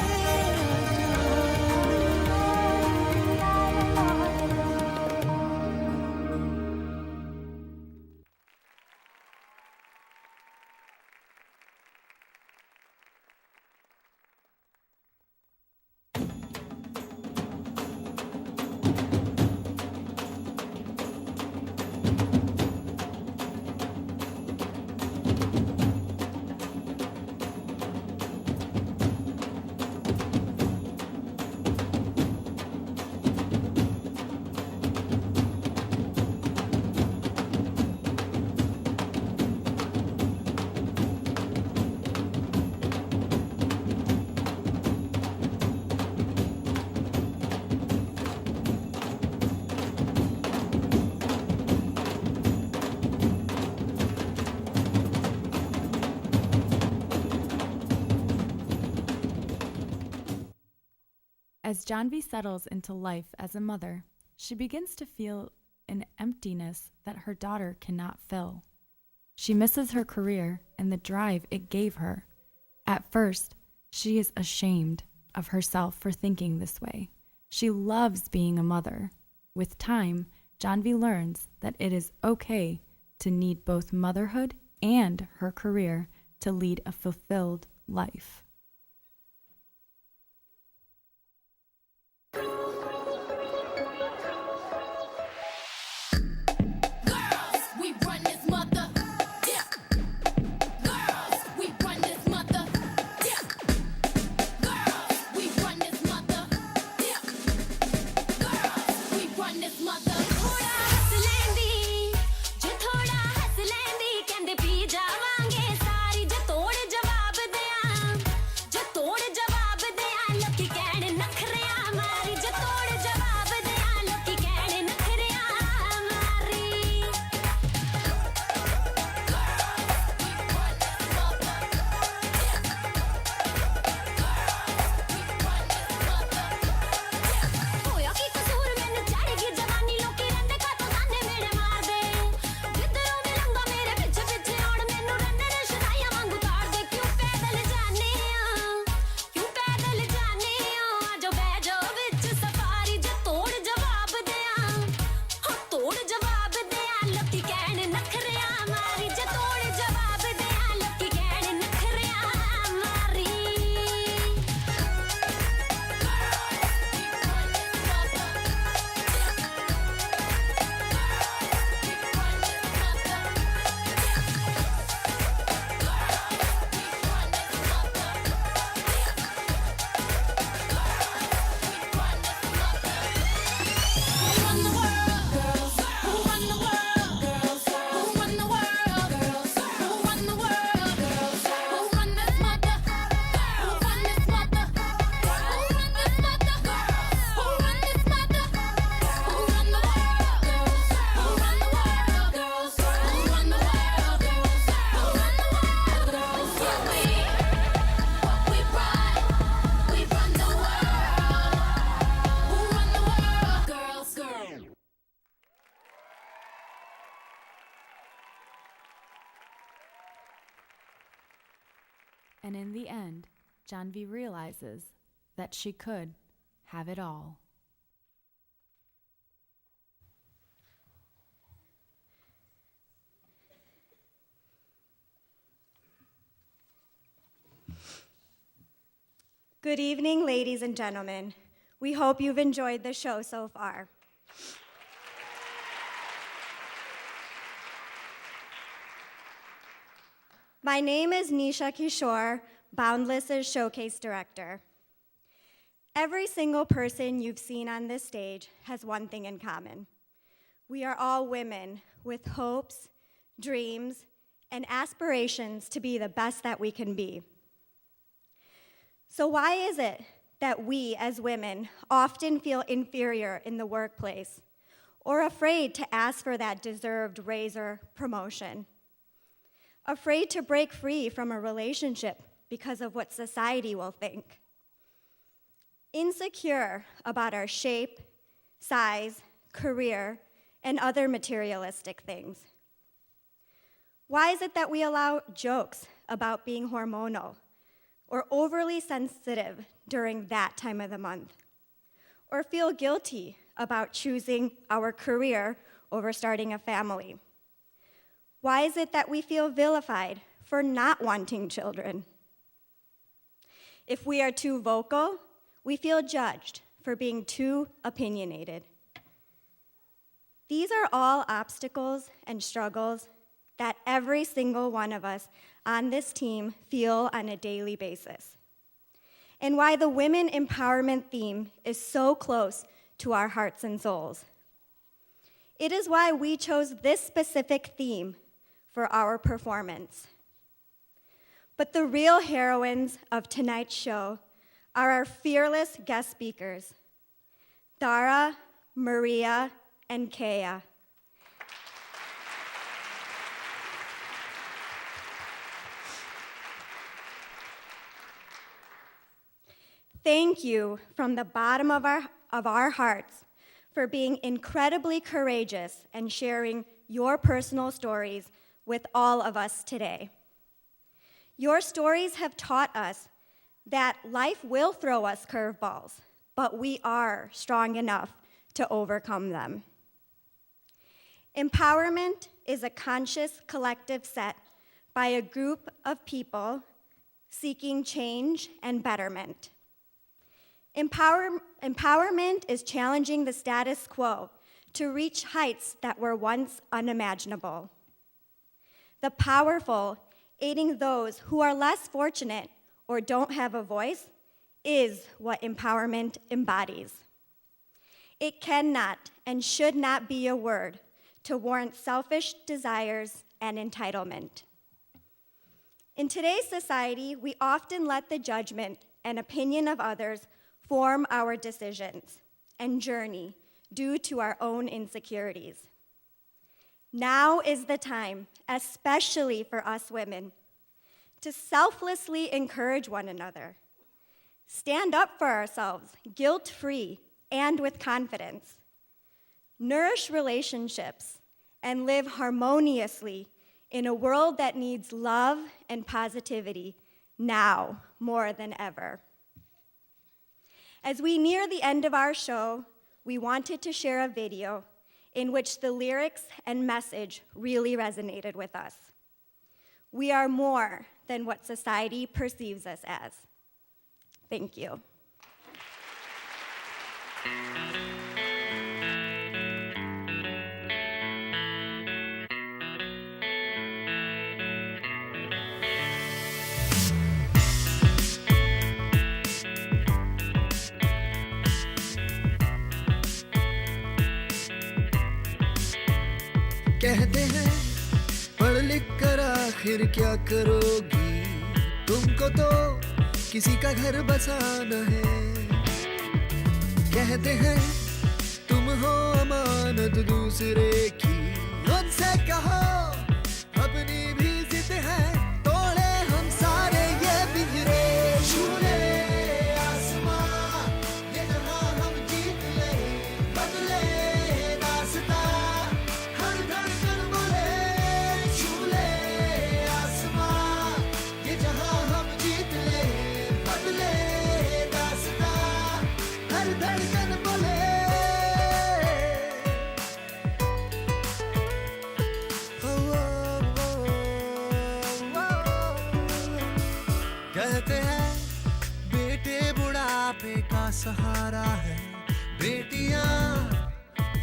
As Janvi settles into life as a mother, she begins to feel an emptiness that her daughter cannot fill. She misses her career and the drive it gave her. At first, she is ashamed of herself for thinking this way. She loves being a mother. With time, Janvi learns that it is okay to need both motherhood and her career to lead a fulfilled life. And in the end, Janvi realizes that she could have it all. Good evening, ladies and gentlemen. We hope you've enjoyed the show so far. My name is Nisha Kishore, Boundless's Showcase Director. Every single person you've seen on this stage has one thing in common. We are all women with hopes, dreams, and aspirations to be the best that we can be. So why is it that we as women often feel inferior in the workplace or afraid to ask for that deserved raise or promotion? Afraid to break free from a relationship because of what society will think? Insecure about our shape, size, career, and other materialistic things? Why is it that we allow jokes about being hormonal or overly sensitive during that time of the month? Or feel guilty about choosing our career over starting a family? Why is it that we feel vilified for not wanting children? If we are too vocal, we feel judged for being too opinionated. These are all obstacles and struggles that every single one of us on this team feel on a daily basis, and why the women empowerment theme is so close to our hearts and souls. It is why we chose this specific theme for our performance. But the real heroines of tonight's show are our fearless guest speakers, Dara, Maria, and Kaya. Thank you from the bottom of our hearts for being incredibly courageous and sharing your personal stories with all of us today. Your stories have taught us that life will throw us curveballs, but we are strong enough to overcome them. Empowerment is a conscious collective set by a group of people seeking change and betterment. Empowerment is challenging the status quo to reach heights that were once unimaginable. The powerful aiding those who are less fortunate or don't have a voice is what empowerment embodies. It cannot and should not be a word to warrant selfish desires and entitlement. In today's society, we often let the judgment and opinion of others form our decisions and journey due to our own insecurities. Now is the time, especially for us women, to selflessly encourage one another. Stand up for ourselves, guilt-free and with confidence. Nourish relationships and live harmoniously in a world that needs love and positivity now more than ever. As we near the end of our show, we wanted to share a video in which the lyrics and message really resonated with us. We are more than what society perceives us as. Thank you. कहते हैं पढ़ लिख कर आखिर क्या करोगी, तुमको तो किसी का घर बसाना है। कहते हैं तुम हो अमानत दूसरे की, उनसे कहो अपनी भी जिद है, तोड़े हम सारे ये पिंजरे, झूले आसमां ये जहां हम जीत ले, बदले रास्ता हर धड़कन बोले, झूले आसमां ये जहां हम जीत ले, बदले रास्ता हर धड़कन बोले। कहते हैं बेटे बुढ़ापे का सहारा है, बेटियां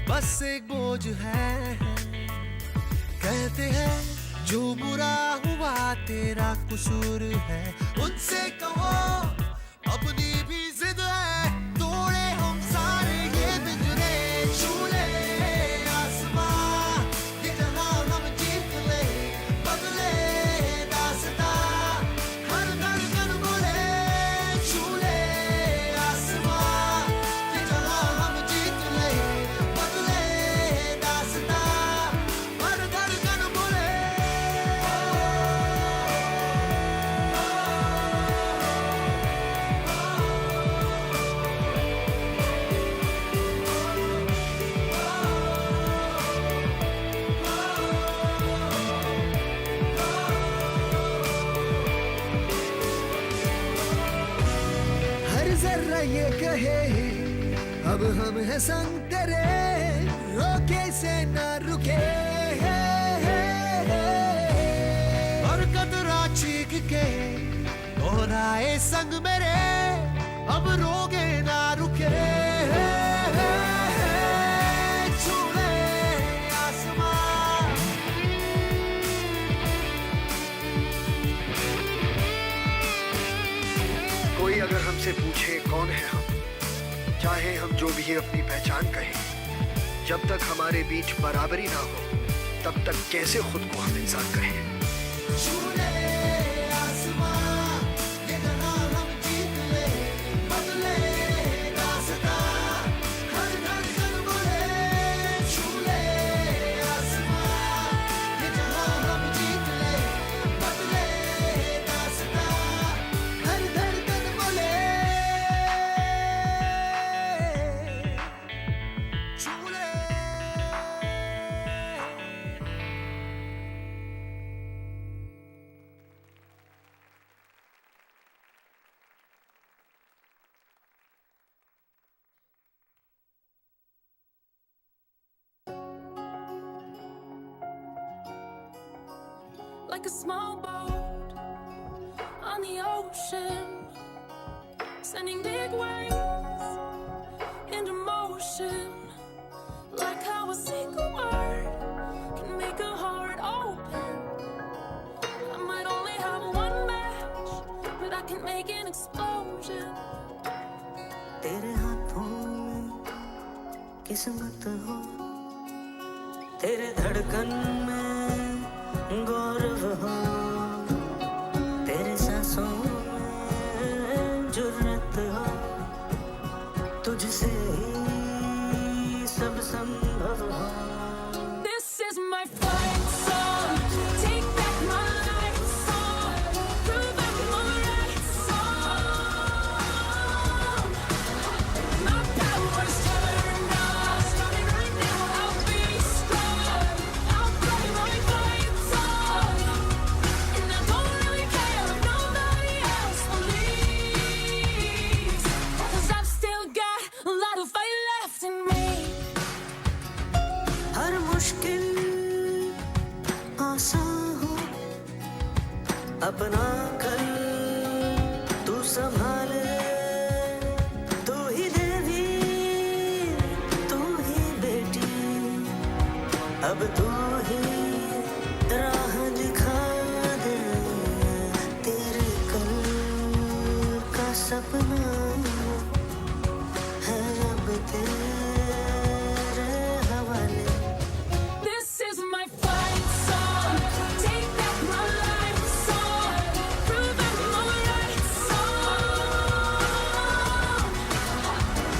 बस एक बोझ है। कहते हैं जो बुरा हुआ तेरा कसूर है, उनसे कहो अपनी भी जिद है, तोड़े हम सारे ये पिंजरे, झूले आसमां ये जहां हम जीत ले, बदले रास्ता हर धड़कन बोले, झूले आसमां ये जहां हम जीत ले, बदले रास्ता हर धड़कन बोले। हर जर्रा ये कहे अब हम हैं संग तेरे, रोके से ना रुके, और कतरा चीख के दोहराए संग मेरे, अब रोगे ना रुके, झूले आसमां। कोई अगर हमसे पूछे कौन है हम, चाहे हम जो भी अपनी पहचान कहें, जब तक हमारे बीच बराबरी ना हो, तब तक कैसे खुद को हम इंसान कहें। झूले आसमां ये जहां हम जीत ले, बदले रास्ता हर धड़कन बोले, झूले आसमां ये जहां हम जीत ले, बदले रास्ता हर धड़कन बोले, झूले like a small boat on the ocean, sending big waves into motion, like how a single word can make a heart open. I might only have one match, but I can make an explosion. तेरे हाथों में किस्मत हो, तेरे धड़कन में गौरव हो, तेरे सांसों में जुर्रत हो, तुझसे ही सब संभव हो. This is my fight song. Take back my life song. Prove I'm right song. My power's turned on. Starting right now, I'll be strong. I'll play my fight song. And I don't really care if nobody else believes. 'Cause I've still got a lot of fight left in me. हर मुश्किल आसान हो, अपना कर तू संभाले, तू ही देवी, तू ही बेटी, अब तू ही राह दिखा दे, तेरे कल का सपना है अब तेरे हवाले. This is my fight song. Take back my life song. Prove I'm right song.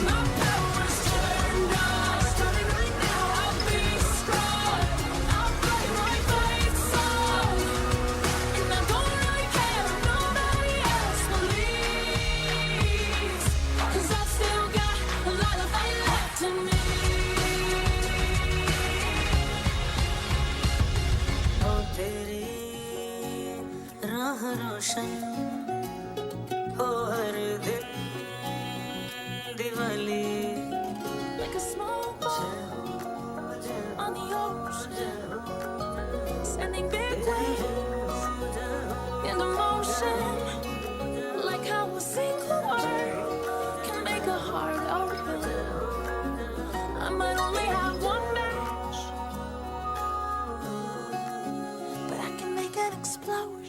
My power's turned on. Starting right now, I'll be strong. I'll play my fight song. And I don't really care if nobody else believes. 'Cause I've still got a lot of fight left in me. हो तेरी राह रोशन हो हर दिन Diwali. Like a small boat on the ocean, sending big waves into motion, like how a single word can make a heart open. I might only have one match, but I can make an explosion.